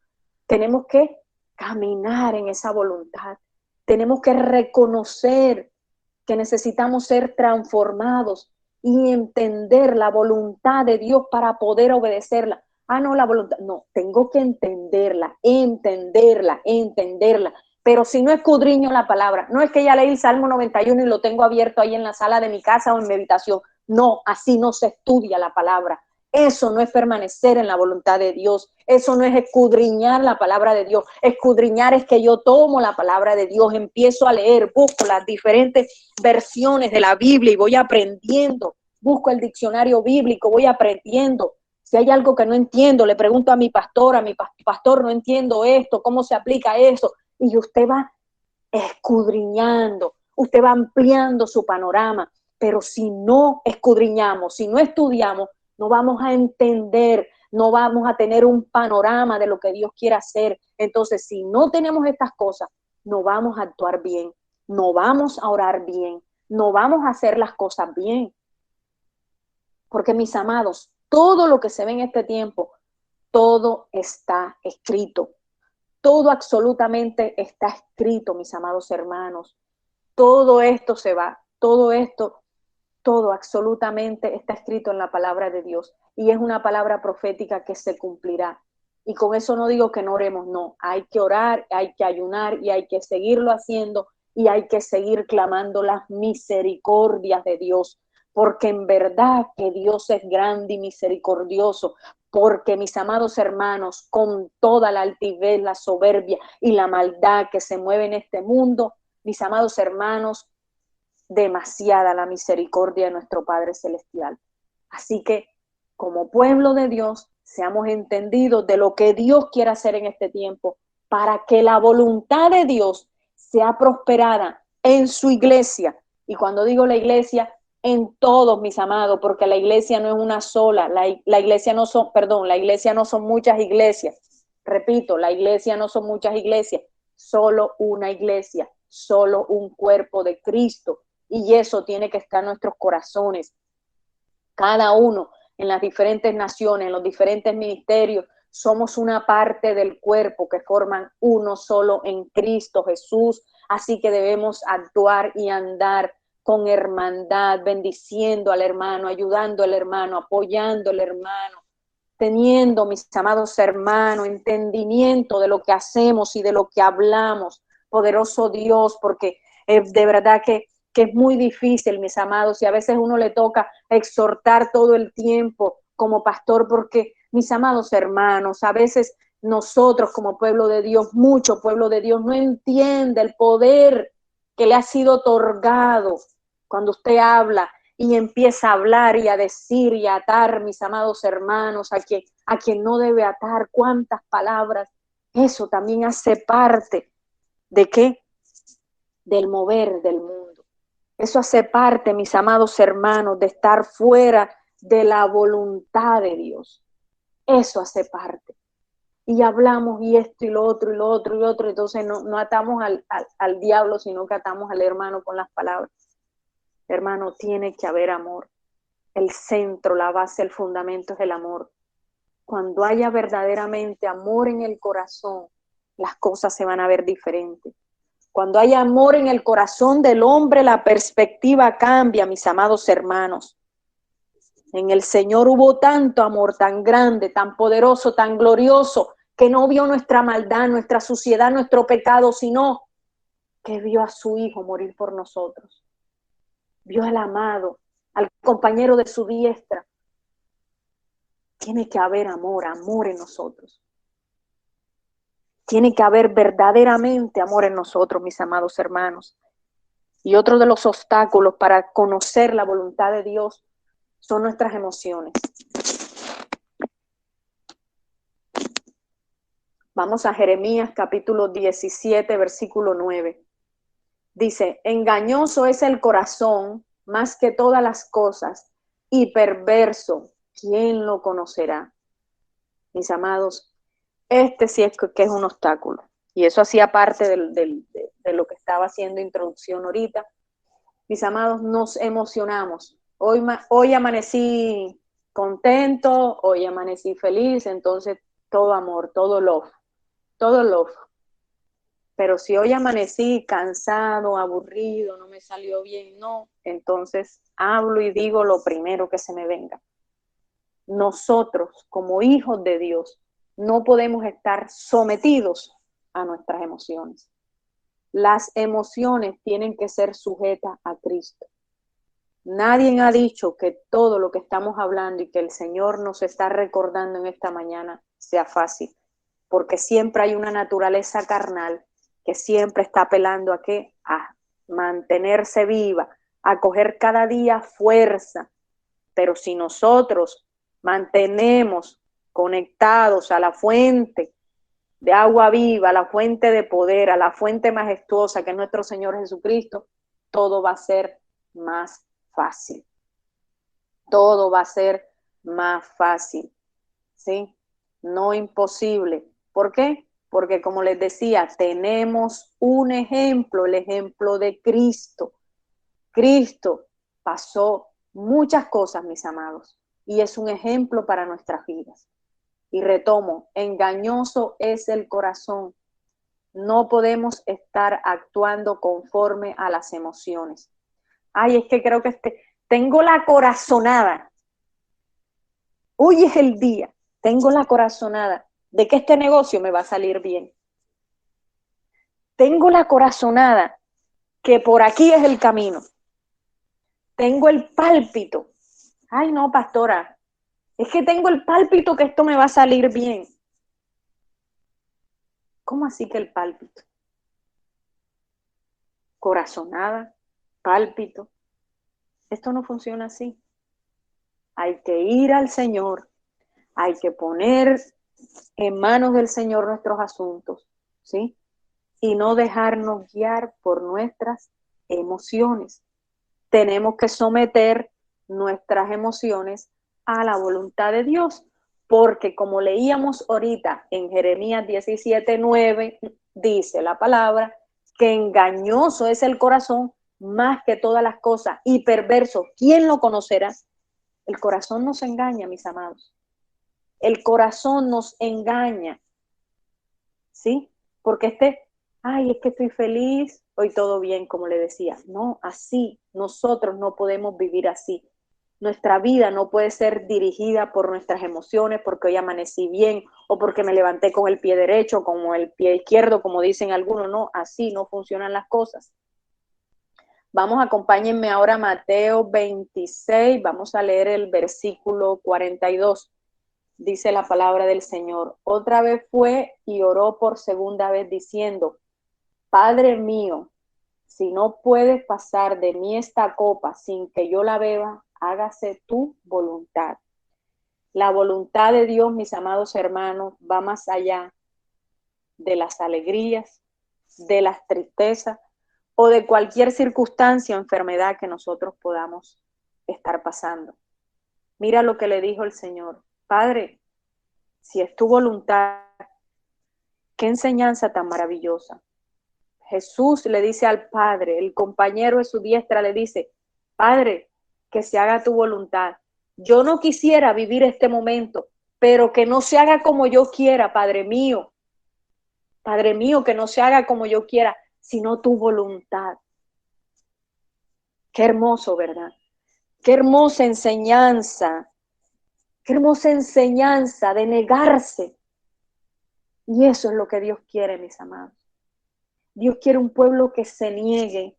Tenemos que caminar en esa voluntad. Tenemos que reconocer que necesitamos ser transformados y entender la voluntad de Dios para poder obedecerla. No, la voluntad, no, tengo que entenderla, Pero si no escudriño la palabra, no es que ya leí el Salmo 91 y lo tengo abierto ahí en la sala de mi casa o en mi habitación. No, así no se estudia la palabra. Eso no es permanecer en la voluntad de Dios. Eso no es escudriñar la palabra de Dios. Escudriñar es que yo tomo la palabra de Dios, empiezo a leer, busco las diferentes versiones de la Biblia y voy aprendiendo. Busco el diccionario bíblico, voy aprendiendo. Si hay algo que no entiendo, le pregunto a mi pastor, pastor, no entiendo esto, ¿cómo se aplica eso? Y usted va escudriñando, usted va ampliando su panorama. Pero si no escudriñamos, si no estudiamos, no vamos a entender, no vamos a tener un panorama de lo que Dios quiere hacer. Entonces, si no tenemos estas cosas, no vamos a actuar bien, no vamos a orar bien, no vamos a hacer las cosas bien. Porque, mis amados, todo lo que se ve en este tiempo, todo está escrito. Todo absolutamente está escrito, mis amados hermanos. Todo esto se va, todo absolutamente está escrito en la palabra de Dios. Y es una palabra profética que se cumplirá. Y con eso no digo que no oremos, no. Hay que orar, hay que ayunar y hay que seguirlo haciendo y hay que seguir clamando las misericordias de Dios. Porque en verdad que Dios es grande y misericordioso. Porque, mis amados hermanos, con toda la altivez, la soberbia y la maldad que se mueve en este mundo, mis amados hermanos, demasiada la misericordia de nuestro Padre Celestial. Así que, como pueblo de Dios, seamos entendidos de lo que Dios quiere hacer en este tiempo para que la voluntad de Dios sea prosperada en su iglesia. Y cuando digo la iglesia, en todos, mis amados, porque la iglesia no es una sola, la iglesia no son muchas iglesias. Repito, la iglesia no son muchas iglesias, solo una iglesia, solo un cuerpo de Cristo. Y eso tiene que estar en nuestros corazones. Cada uno en las diferentes naciones, en los diferentes ministerios, somos una parte del cuerpo que forman uno solo en Cristo Jesús. Así que debemos actuar y andar con hermandad, bendiciendo al hermano, ayudando al hermano, apoyando al hermano, teniendo, mis amados hermanos, entendimiento de lo que hacemos y de lo que hablamos. Poderoso Dios, porque de verdad que es muy difícil, mis amados, y a veces uno le toca exhortar todo el tiempo como pastor, porque, mis amados hermanos, a veces nosotros como pueblo de Dios, mucho pueblo de Dios, no entiende el poder que le ha sido otorgado cuando usted habla y empieza a hablar y a decir y a atar, mis amados hermanos, a quien no debe atar, cuántas palabras. Eso también hace parte de qué, del mover del mundo. Eso hace parte, mis amados hermanos, de estar fuera de la voluntad de Dios. Eso hace parte. Y hablamos y esto y lo otro y lo otro y lo otro, entonces no atamos al diablo, sino que atamos al hermano con las palabras. Hermano, tiene que haber amor. El centro, la base, el fundamento es el amor. Cuando haya verdaderamente amor en el corazón, las cosas se van a ver diferentes. Cuando haya amor en el corazón del hombre, la perspectiva cambia, mis amados hermanos. En el Señor hubo tanto amor, tan grande, tan poderoso, tan glorioso, que no vio nuestra maldad, nuestra suciedad, nuestro pecado, sino que vio a su Hijo morir por nosotros. Vio al amado, al compañero de su diestra. Tiene que haber amor, amor en nosotros. Tiene que haber verdaderamente amor en nosotros, mis amados hermanos. Y otro de los obstáculos para conocer la voluntad de Dios son nuestras emociones. Vamos a Jeremías capítulo 17, versículo 9. Dice, engañoso es el corazón más que todas las cosas y perverso, ¿quién lo conocerá? Mis amados, este sí es que es un obstáculo. Y eso hacía parte de lo que estaba haciendo introducción ahorita. Mis amados, nos emocionamos. Hoy amanecí contento, hoy amanecí feliz, entonces todo amor, todo love, todo love. Pero si hoy amanecí cansado, aburrido, no me salió bien, no, entonces hablo y digo lo primero que se me venga. Nosotros, como hijos de Dios, no podemos estar sometidos a nuestras emociones. las emociones tienen que ser sujetas a Cristo. Nadie ha dicho que todo lo que estamos hablando y que el Señor nos está recordando en esta mañana sea fácil, porque siempre hay una naturaleza carnal que siempre está apelando a qué, a mantenerse viva, a coger cada día fuerza. Pero si nosotros mantenemos conectados a la fuente de agua viva, a la fuente de poder, a la fuente majestuosa que es nuestro Señor Jesucristo, todo va a ser más fácil. Todo va a ser más fácil, ¿sí? No imposible. ¿Por qué? Porque como les decía, tenemos un ejemplo, el ejemplo de Cristo. Cristo pasó muchas cosas, mis amados, y es un ejemplo para nuestras vidas. Y retomo, engañoso es el corazón. No podemos estar actuando conforme a las emociones. Ay, es que creo que tengo la corazonada. Hoy es el día. Tengo la corazonada de que este negocio me va a salir bien. Tengo la corazonada que por aquí es el camino. Tengo el pálpito. Ay, no, pastora, es que tengo el pálpito que esto me va a salir bien. ¿Cómo así que el pálpito? Corazonada, pálpito. Esto no funciona así. Hay que ir al Señor, hay que poner en manos del Señor nuestros asuntos, ¿sí? Y no dejarnos guiar por nuestras emociones. Tenemos que someter nuestras emociones a la voluntad de Dios, porque como leíamos ahorita en Jeremías 17:9, dice la palabra que engañoso es el corazón más que todas las cosas y perverso. ¿Quién lo conocerá? El corazón nos engaña, mis amados. El corazón nos engaña, ¿sí? Porque ay, es que estoy feliz, hoy todo bien, como le decía. No, así, nosotros no podemos vivir así. Nuestra vida no puede ser dirigida por nuestras emociones, porque hoy amanecí bien, o porque me levanté con el pie derecho, como el pie izquierdo, como dicen algunos. No, así no funcionan las cosas. Vamos, acompáñenme ahora a Mateo 26, vamos a leer el versículo 42. Dice la palabra del Señor. Otra vez fue y oró por segunda vez diciendo: Padre mío, si no puedes pasar de mí esta copa sin que yo la beba, hágase tu voluntad. La voluntad de Dios, mis amados hermanos, va más allá de las alegrías, de las tristezas o de cualquier circunstancia o enfermedad que nosotros podamos estar pasando. Mira lo que le dijo el Señor. Padre, si es tu voluntad, qué enseñanza tan maravillosa. Jesús le dice al Padre, el compañero de su diestra le dice: Padre, que se haga tu voluntad. Yo no quisiera vivir este momento, pero que no se haga como yo quiera, Padre mío. Padre mío, que no se haga como yo quiera, sino tu voluntad. Qué hermoso, ¿verdad? Qué hermosa enseñanza. Qué hermosa enseñanza de negarse. Y eso es lo que Dios quiere, mis amados. Dios quiere un pueblo que se niegue.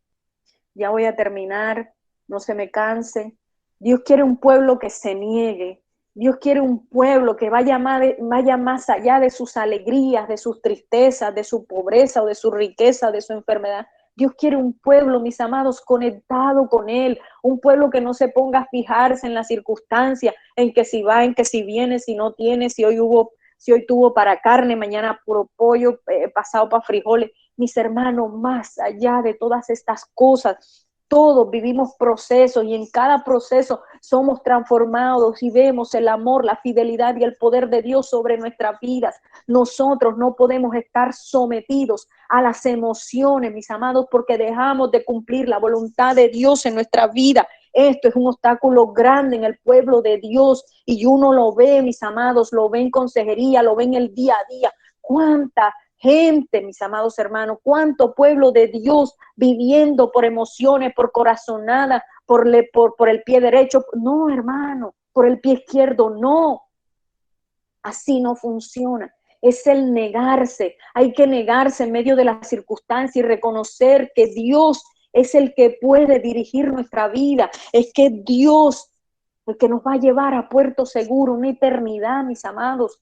Ya voy a terminar, no se me canse. Dios quiere un pueblo que se niegue. Dios quiere un pueblo que vaya más allá de sus alegrías, de sus tristezas, de su pobreza o de su riqueza, de su enfermedad. Dios quiere un pueblo, mis amados, conectado con Él, un pueblo que no se ponga a fijarse en las circunstancias, en que si va, en que si viene, si no tiene, si hoy tuvo para carne, mañana puro pollo, pasado para frijoles. Mis hermanos, más allá de todas estas cosas, todos vivimos procesos y en cada proceso somos transformados y vemos el amor, la fidelidad y el poder de Dios sobre nuestras vidas. Nosotros no podemos estar sometidos a las emociones, mis amados, porque dejamos de cumplir la voluntad de Dios en nuestra vida. Esto es un obstáculo grande en el pueblo de Dios y uno lo ve, mis amados, lo ve en consejería, lo ve en el día a día. ¿Cuánta gente, mis amados hermanos, cuánto pueblo de Dios viviendo por emociones, por corazonada, por el pie derecho? No, hermano, por el pie izquierdo, no. Así no funciona. es el negarse. Hay que negarse en medio de las circunstancias y reconocer que Dios es el que puede dirigir nuestra vida. Es que Dios el que nos va a llevar a puerto seguro, una eternidad, mis amados.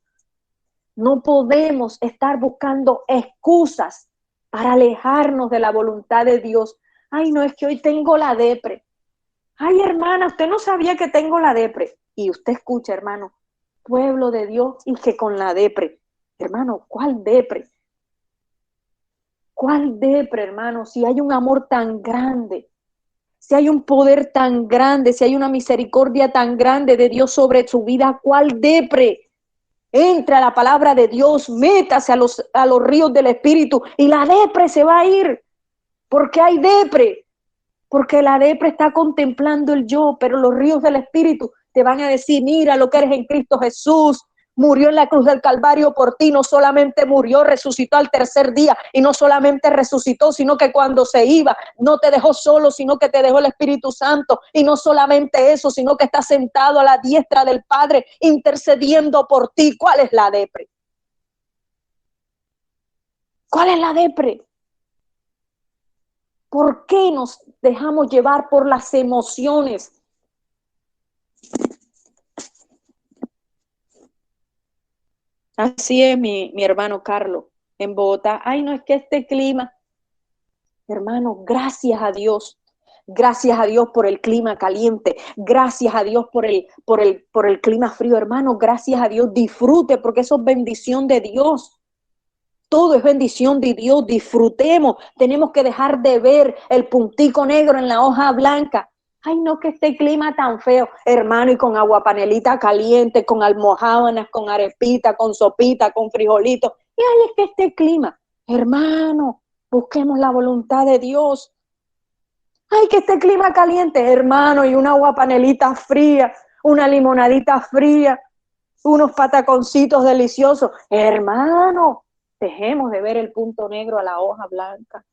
No podemos estar buscando excusas para alejarnos de la voluntad de Dios. Ay, no, es que hoy tengo la depre. Ay, hermana, usted no sabía que tengo la depre. Y usted escucha, hermano, pueblo de Dios, y que con la depre. Hermano, ¿cuál depre? ¿Cuál depre, hermano? Si hay un amor tan grande, si hay un poder tan grande, si hay una misericordia tan grande de Dios sobre su vida, ¿cuál depre? Entre a la palabra de Dios, métase a los ríos del Espíritu y la depre se va a ir. ¿Por qué hay depre? Porque la depre está contemplando el yo, pero los ríos del Espíritu te van a decir, mira lo que eres en Cristo Jesús, murió en la cruz del Calvario por ti, no solamente murió, resucitó al tercer día, y no solamente resucitó, sino que cuando se iba, no te dejó solo, sino que te dejó el Espíritu Santo, y no solamente eso, sino que está sentado a la diestra del Padre, intercediendo por ti. ¿Cuál es la depre? ¿Cuál es la depre? ¿Por qué nos dejamos llevar por las emociones? Así es mi hermano Carlos en Bogotá. Ay, no, es que este clima, hermano, gracias a Dios por el clima caliente, gracias a Dios por el clima frío, hermano, gracias a Dios, disfrute, porque eso es bendición de Dios. Todo es bendición de Dios, disfrutemos, tenemos que dejar de ver el puntico negro en la hoja blanca. Ay, no, que este clima tan feo, hermano, y con agua panelita caliente, con almojábanas, con arepita, con sopita, con frijolito. Y ay, es que este clima, hermano, busquemos la voluntad de Dios. Ay, que este clima caliente, hermano, y una agua panelita fría, una limonadita fría, unos pataconcitos deliciosos. Hermano, dejemos de ver el punto negro a la hoja blanca.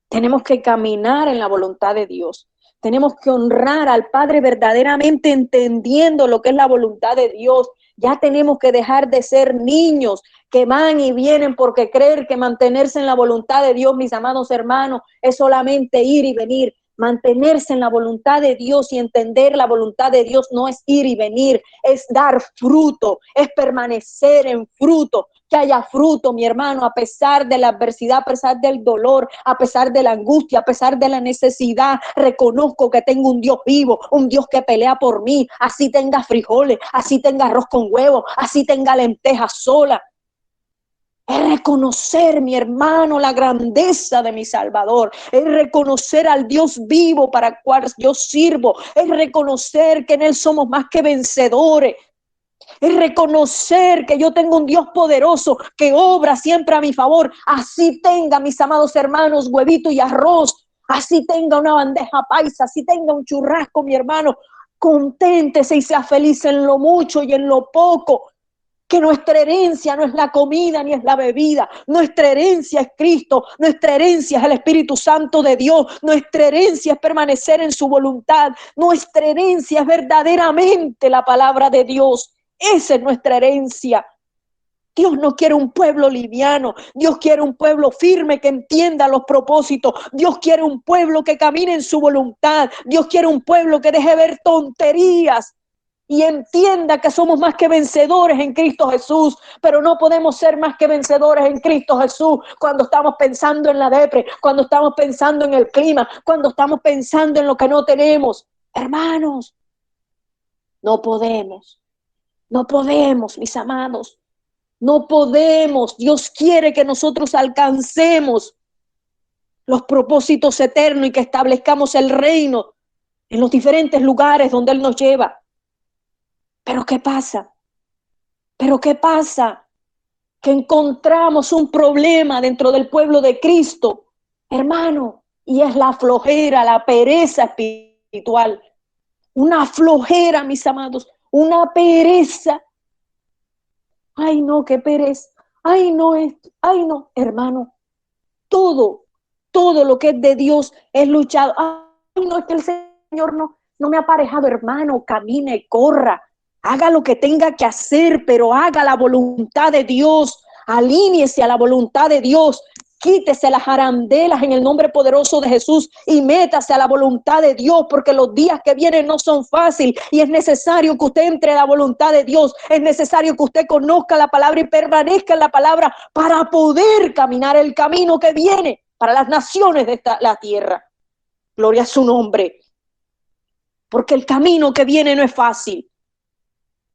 Tenemos que caminar en la voluntad de Dios. Tenemos que honrar al Padre verdaderamente entendiendo lo que es la voluntad de Dios. Ya tenemos que dejar de ser niños que van y vienen porque creer que mantenerse en la voluntad de Dios, mis amados hermanos, es solamente ir y venir. Mantenerse en la voluntad de Dios y entender la voluntad de Dios no es ir y venir, es dar fruto, es permanecer en fruto. Que haya fruto, mi hermano, a pesar de la adversidad, a pesar del dolor, a pesar de la angustia, a pesar de la necesidad. Reconozco que tengo un Dios vivo, un Dios que pelea por mí. Así tenga frijoles, así tenga arroz con huevo, así tenga lentejas sola. Es reconocer, mi hermano, la grandeza de mi Salvador. Es reconocer al Dios vivo para el cual yo sirvo. Es reconocer que en Él somos más que vencedores. Es reconocer que yo tengo un Dios poderoso que obra siempre a mi favor. Así tenga, mis amados hermanos, huevito y arroz. Así tenga una bandeja paisa, así tenga un churrasco, mi hermano. Conténtese y sea feliz en lo mucho y en lo poco. Que nuestra herencia no es la comida ni es la bebida. Nuestra herencia es Cristo. Nuestra herencia es el Espíritu Santo de Dios. Nuestra herencia es permanecer en su voluntad. Nuestra herencia es verdaderamente la palabra de Dios. Esa es nuestra herencia. Dios no quiere un pueblo liviano. Dios quiere un pueblo firme que entienda los propósitos. Dios quiere un pueblo que camine en su voluntad. Dios quiere un pueblo que deje ver tonterías y entienda que somos más que vencedores en Cristo Jesús, pero no podemos ser más que vencedores en Cristo Jesús cuando estamos pensando en la depre, cuando estamos pensando en el clima, cuando estamos pensando en lo que no tenemos. Hermanos, no podemos, mis amados, no podemos. Dios quiere que nosotros alcancemos los propósitos eternos y que establezcamos el reino en los diferentes lugares donde Él nos lleva. ¿Pero qué pasa? Que encontramos un problema dentro del pueblo de Cristo, hermano, y es la flojera, la pereza espiritual. Una flojera, mis amados, una pereza. Ay, no, qué pereza. Ay, no, ay, no, hermano. Todo lo que es de Dios es luchado. Ay, no, es que el Señor no me ha aparejado, hermano. Camine, corra. Haga lo que tenga que hacer, pero haga la voluntad de Dios. Alíñese a la voluntad de Dios. Quítese las arandelas en el nombre poderoso de Jesús y métase a la voluntad de Dios, porque los días que vienen no son fáciles y es necesario que usted entre a la voluntad de Dios. Es necesario que usted conozca la palabra y permanezca en la palabra para poder caminar el camino que viene para las naciones de la tierra. Gloria a su nombre. Porque el camino que viene no es fácil.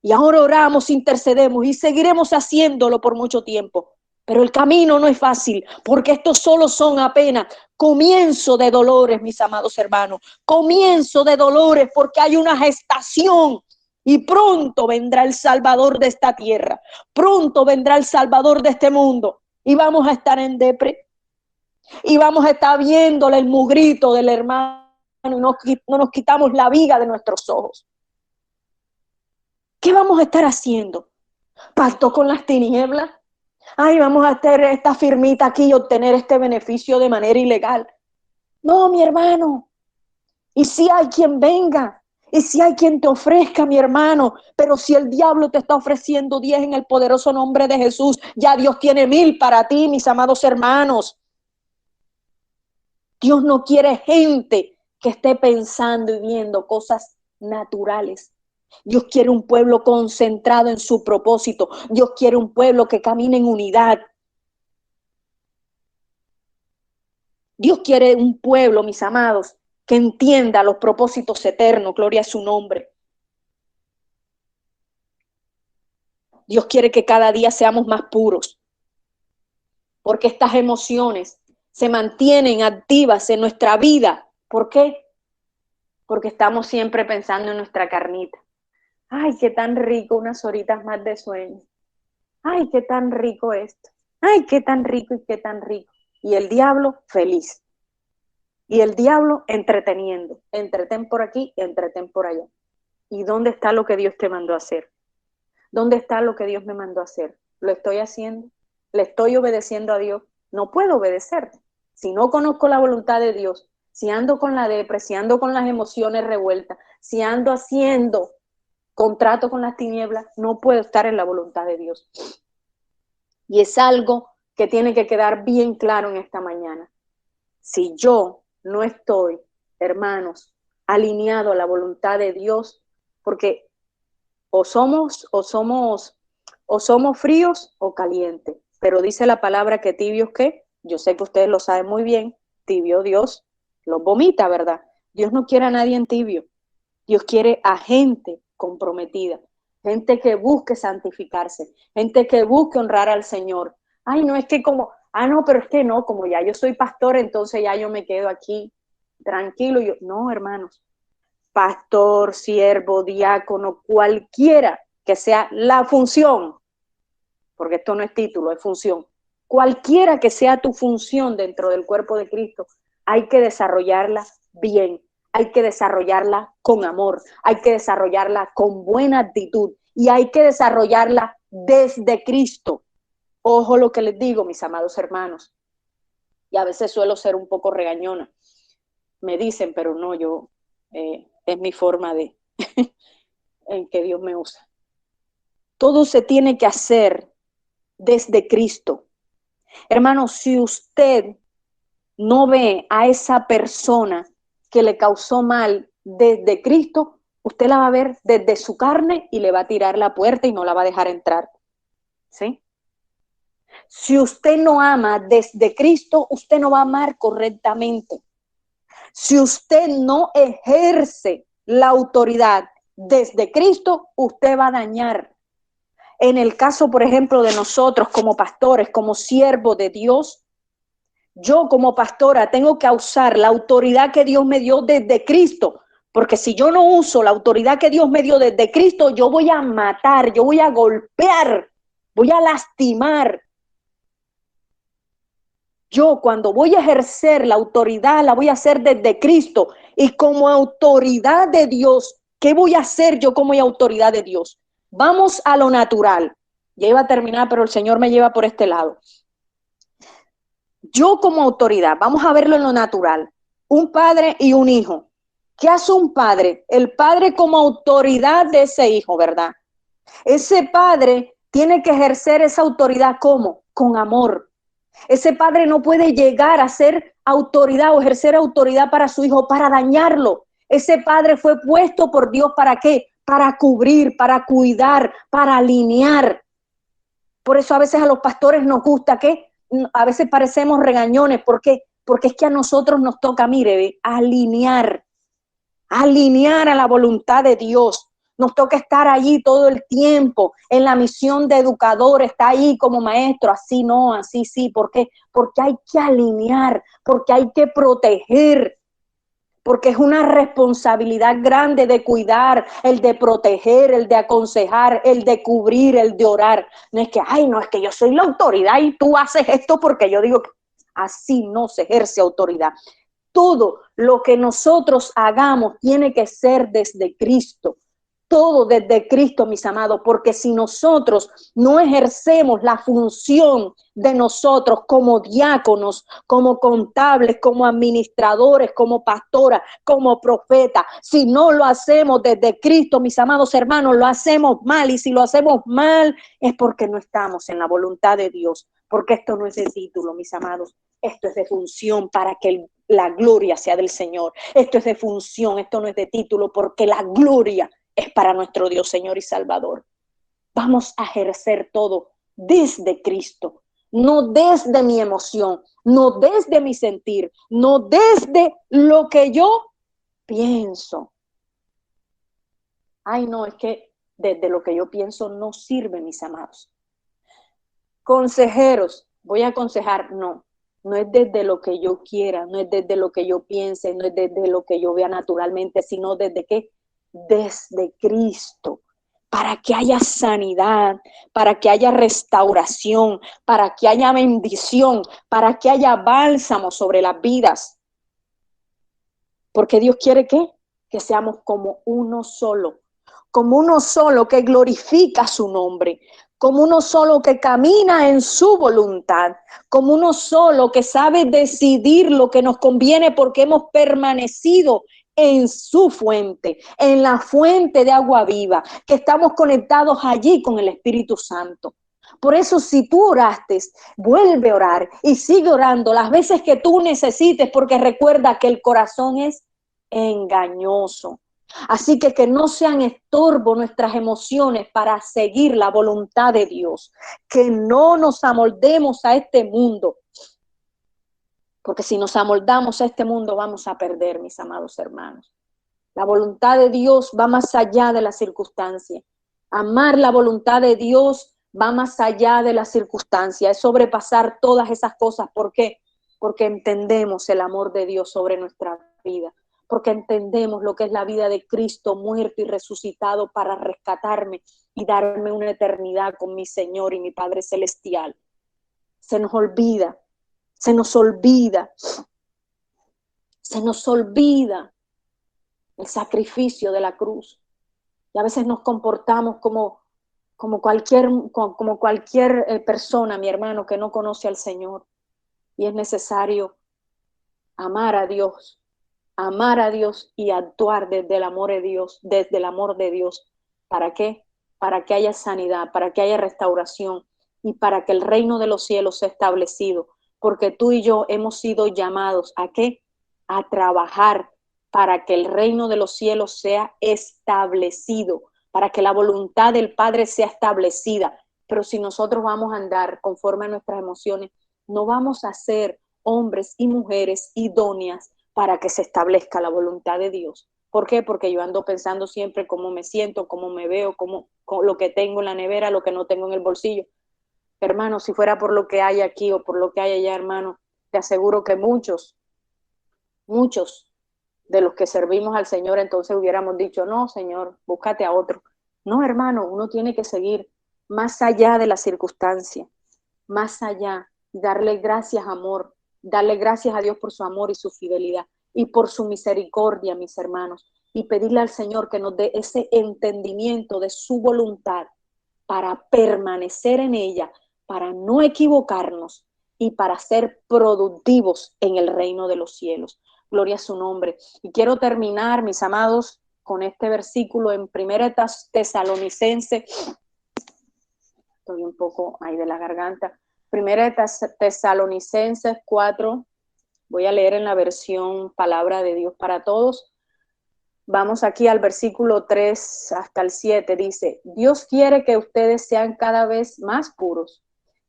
Y ahora oramos, intercedemos y seguiremos haciéndolo por mucho tiempo. Pero el camino no es fácil, porque estos solo son apenas comienzo de dolores, mis amados hermanos. Comienzo de dolores, porque hay una gestación. Y pronto vendrá el Salvador de esta tierra. Pronto vendrá el Salvador de este mundo. Y vamos a estar en depre. Y vamos a estar viéndole el mugrito del hermano. Y no nos quitamos la viga de nuestros ojos. ¿Qué vamos a estar haciendo? ¿Pacto con las tinieblas? Ay, vamos a hacer esta firmita aquí y obtener este beneficio de manera ilegal. No, mi hermano. Y si hay quien venga, y si hay quien te ofrezca, mi hermano, pero si el diablo te está ofreciendo 10 en el poderoso nombre de Jesús, ya Dios tiene 1000 para ti, mis amados hermanos. Dios no quiere gente que esté pensando y viendo cosas naturales. Dios quiere un pueblo concentrado en su propósito. Dios quiere un pueblo que camine en unidad. Dios quiere un pueblo, mis amados, que entienda los propósitos eternos. Gloria a su nombre. Dios quiere que cada día seamos más puros. Porque estas emociones se mantienen activas en nuestra vida. ¿Por qué? Porque estamos siempre pensando en nuestra carnita. Ay, qué tan rico unas horitas más de sueño. Ay, qué tan rico esto. Ay, qué tan rico y qué tan rico. Y el diablo feliz. Y el diablo entreteniendo. Entretén por aquí, entretén por allá. ¿Y dónde está lo que Dios te mandó a hacer? ¿Dónde está lo que Dios me mandó a hacer? ¿Lo estoy haciendo? ¿Le estoy obedeciendo a Dios? No puedo obedecerte. Si no conozco la voluntad de Dios, si ando con la depresión, si ando con las emociones revueltas, si ando haciendo contrato con las tinieblas, no puedo estar en la voluntad de Dios. Y es algo que tiene que quedar bien claro en esta mañana. Si yo no estoy, hermanos, alineado a la voluntad de Dios, porque o somos fríos o calientes, pero dice la palabra que tibios, ¿qué? Yo sé que ustedes lo saben muy bien, tibio Dios los vomita, ¿verdad? Dios no quiere a nadie en tibio. Dios quiere a gente comprometida, gente que busque santificarse, gente que busque honrar al Señor. Ay, no, es que como, no, pero es que no, como ya yo soy pastor, entonces ya yo me quedo aquí tranquilo. No, hermanos, pastor, siervo, diácono, cualquiera que sea la función, porque esto no es título, es función. Cualquiera que sea tu función dentro del cuerpo de Cristo, hay que desarrollarla bien. Hay que desarrollarla con amor, hay que desarrollarla con buena actitud y hay que desarrollarla desde Cristo. Ojo lo que les digo, mis amados hermanos. Y a veces suelo ser un poco regañona. Me dicen, pero no, yo, es mi forma de en que Dios me usa. Todo se tiene que hacer desde Cristo. Hermanos, si usted no ve a esa persona que le causó mal desde Cristo, usted la va a ver desde su carne y le va a tirar la puerta y no la va a dejar entrar. ¿Sí? Si usted no ama desde Cristo, usted no va a amar correctamente. Si usted no ejerce la autoridad desde Cristo, usted va a dañar. En el caso, por ejemplo, de nosotros como pastores, como siervos de Dios, yo como pastora tengo que usar la autoridad que Dios me dio desde Cristo, porque si yo no uso la autoridad que Dios me dio desde Cristo, yo voy a matar, yo voy a golpear, voy a lastimar. Yo cuando voy a ejercer la autoridad, la voy a hacer desde Cristo. Y como autoridad de Dios, ¿qué voy a hacer yo como autoridad de Dios? Vamos a lo natural. Ya iba a terminar, pero el Señor me lleva por este lado. Yo como autoridad, vamos a verlo en lo natural, un padre y un hijo. ¿Qué hace un padre? El padre como autoridad de ese hijo, ¿verdad? Ese padre tiene que ejercer esa autoridad, ¿cómo? Con amor. Ese padre no puede llegar a ser autoridad o ejercer autoridad para su hijo, para dañarlo. Ese padre fue puesto por Dios, ¿para qué? Para cubrir, para cuidar, para alinear. Por eso a veces a los pastores nos gusta que a veces parecemos regañones. ¿Por qué? Porque es que a nosotros nos toca, mire, alinear a la voluntad de Dios. Nos toca estar allí todo el tiempo en la misión de educador, está ahí como maestro, así no, así sí. ¿Por qué? Porque hay que alinear, porque hay que proteger, porque es una responsabilidad grande de cuidar, el de proteger, el de aconsejar, el de cubrir, el de orar. No es que, ay, no, es que yo soy la autoridad y tú haces esto porque yo digo que así no se ejerce autoridad. Todo lo que nosotros hagamos tiene que ser desde Cristo. Todo desde Cristo, mis amados, porque si nosotros no ejercemos la función de nosotros como diáconos, como contables, como administradores, como pastoras, como profetas, si no lo hacemos desde Cristo, mis amados hermanos, lo hacemos mal. Y si lo hacemos mal es porque no estamos en la voluntad de Dios, porque esto no es de título, mis amados, esto es de función para que la gloria sea del Señor. Esto es de función, esto no es de título, porque la gloria es para nuestro Dios, Señor y Salvador. Vamos a ejercer todo desde Cristo, no desde mi emoción, no desde mi sentir, no desde lo que yo pienso. Ay, no, es que desde lo que yo pienso no sirve, mis amados. Consejeros, voy a aconsejar, no. No es desde lo que yo quiera, no es desde lo que yo piense, no es desde lo que yo vea naturalmente, sino desde qué, desde Cristo, para que haya sanidad, para que haya restauración, para que haya bendición, para que haya bálsamo sobre las vidas. Porque Dios quiere que seamos como uno solo que glorifica su nombre, como uno solo que camina en su voluntad, como uno solo que sabe decidir lo que nos conviene porque hemos permanecido en su fuente, en la fuente de agua viva, que estamos conectados allí con el Espíritu Santo. Por eso, si tú oraste, vuelve a orar y sigue orando las veces que tú necesites, porque recuerda que el corazón es engañoso. Así que no sean estorbo nuestras emociones para seguir la voluntad de Dios, que no nos amoldemos a este mundo, porque si nos amoldamos a este mundo vamos a perder, mis amados hermanos. La voluntad de Dios va más allá de las circunstancias. Amar la voluntad de Dios va más allá de las circunstancias, es sobrepasar todas esas cosas. ¿Por qué? Porque entendemos el amor de Dios sobre nuestra vida, porque entendemos lo que es la vida de Cristo muerto y resucitado para rescatarme y darme una eternidad con mi Señor y mi Padre Celestial. Se nos olvida, se nos olvida, se nos olvida el sacrificio de la cruz. Y a veces nos comportamos como cualquier persona, mi hermano, que no conoce al Señor. Y es necesario amar a Dios y actuar desde el amor de Dios, desde el amor de Dios. ¿Para qué? Para que haya sanidad, para que haya restauración y para que el reino de los cielos sea establecido. Porque tú y yo hemos sido llamados ¿a qué? A trabajar para que el reino de los cielos sea establecido, para que la voluntad del Padre sea establecida. Pero si nosotros vamos a andar conforme a nuestras emociones, no vamos a ser hombres y mujeres idóneas para que se establezca la voluntad de Dios. ¿Por qué? Porque yo ando pensando siempre cómo me siento, cómo me veo, cómo lo que tengo en la nevera, lo que no tengo en el bolsillo. Hermano, si fuera por lo que hay aquí o por lo que hay allá, hermano, te aseguro que muchos de los que servimos al Señor, entonces hubiéramos dicho, no, Señor, búscate a otro. No, hermano, uno tiene que seguir más allá de la circunstancia, más allá, darle gracias, amor, darle gracias a Dios por su amor y su fidelidad y por su misericordia, mis hermanos, y pedirle al Señor que nos dé ese entendimiento de su voluntad para permanecer en ella, para no equivocarnos y para ser productivos en el reino de los cielos. Gloria a su nombre. Y quiero terminar, mis amados, con este versículo en Primera Tesalonicenses, estoy un poco ahí de la garganta, Primera Tesalonicenses 4, voy a leer en la versión Palabra de Dios para Todos. Vamos aquí al versículo 3 hasta el 7, dice: Dios quiere que ustedes sean cada vez más puros,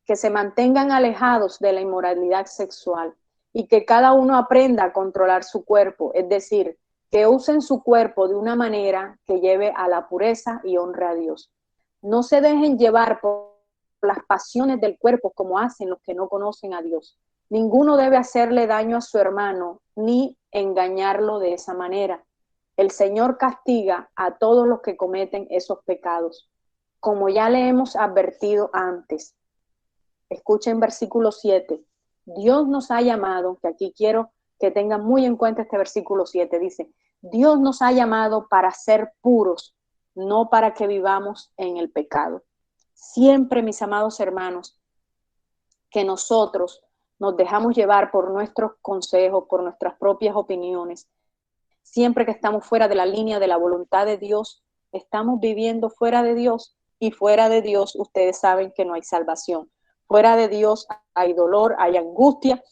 que se mantengan alejados de la inmoralidad sexual y que cada uno aprenda a controlar su cuerpo, es decir, que usen su cuerpo de una manera que lleve a la pureza y honre a Dios. No se dejen llevar por las pasiones del cuerpo como hacen los que no conocen a Dios. Ninguno debe hacerle daño a su hermano ni engañarlo de esa manera. El Señor castiga a todos los que cometen esos pecados, como ya le hemos advertido antes. Escuchen versículo 7. Dios nos ha llamado, que aquí quiero que tengan muy en cuenta este versículo 7, dice: Dios nos ha llamado para ser puros, no para que vivamos en el pecado. Siempre, mis amados hermanos, que nosotros nos dejamos llevar por nuestros consejos, por nuestras propias opiniones, siempre que estamos fuera de la línea de la voluntad de Dios, estamos viviendo fuera de Dios, y fuera de Dios ustedes saben que no hay salvación. Fuera de Dios hay dolor, hay angustia,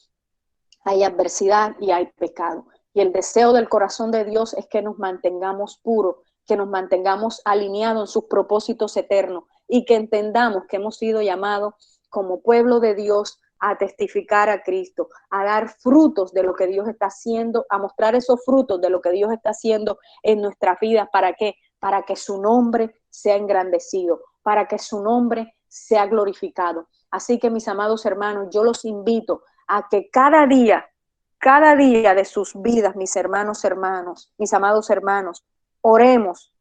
hay adversidad y hay pecado. Y el deseo del corazón de Dios es que nos mantengamos puros, que nos mantengamos alineados en sus propósitos eternos y que entendamos que hemos sido llamados como pueblo de Dios a testificar a Cristo, a dar frutos de lo que Dios está haciendo, a mostrar esos frutos de lo que Dios está haciendo en nuestras vidas. ¿Para qué? Para que su nombre sea engrandecido, para que su nombre sea glorificado. Así que, mis amados hermanos, yo los invito a que cada día de sus vidas, mis hermanos, mis amados hermanos, oremos,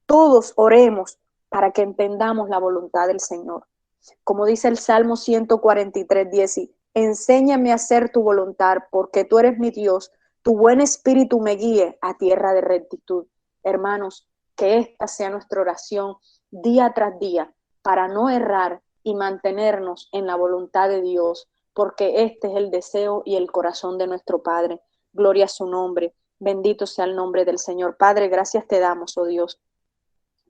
todos oremos para que entendamos la voluntad del Señor. Como dice el Salmo 143:10, enséñame a hacer tu voluntad, porque tú eres mi Dios, tu buen espíritu me guíe a tierra de rectitud. Hermanos, que esta sea nuestra oración día tras día, para no errar y mantenernos en la voluntad de Dios, porque este es el deseo y el corazón de nuestro Padre. Gloria a su nombre, bendito sea el nombre del Señor. Padre, gracias te damos, oh Dios,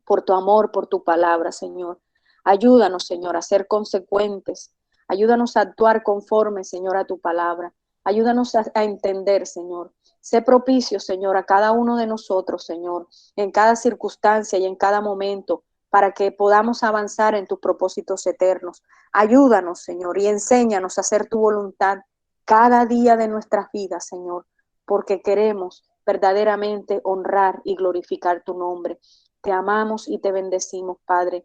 por tu amor, por tu palabra, Señor. Ayúdanos, Señor, a ser consecuentes. Ayúdanos a actuar conforme, Señor, a tu palabra. Ayúdanos a entender, Señor. Sé propicio, Señor, a cada uno de nosotros, Señor, en cada circunstancia y en cada momento, para que podamos avanzar en tus propósitos eternos. Ayúdanos, Señor, y enséñanos a hacer tu voluntad cada día de nuestras vidas, Señor, porque queremos verdaderamente honrar y glorificar tu nombre. Te amamos y te bendecimos, Padre,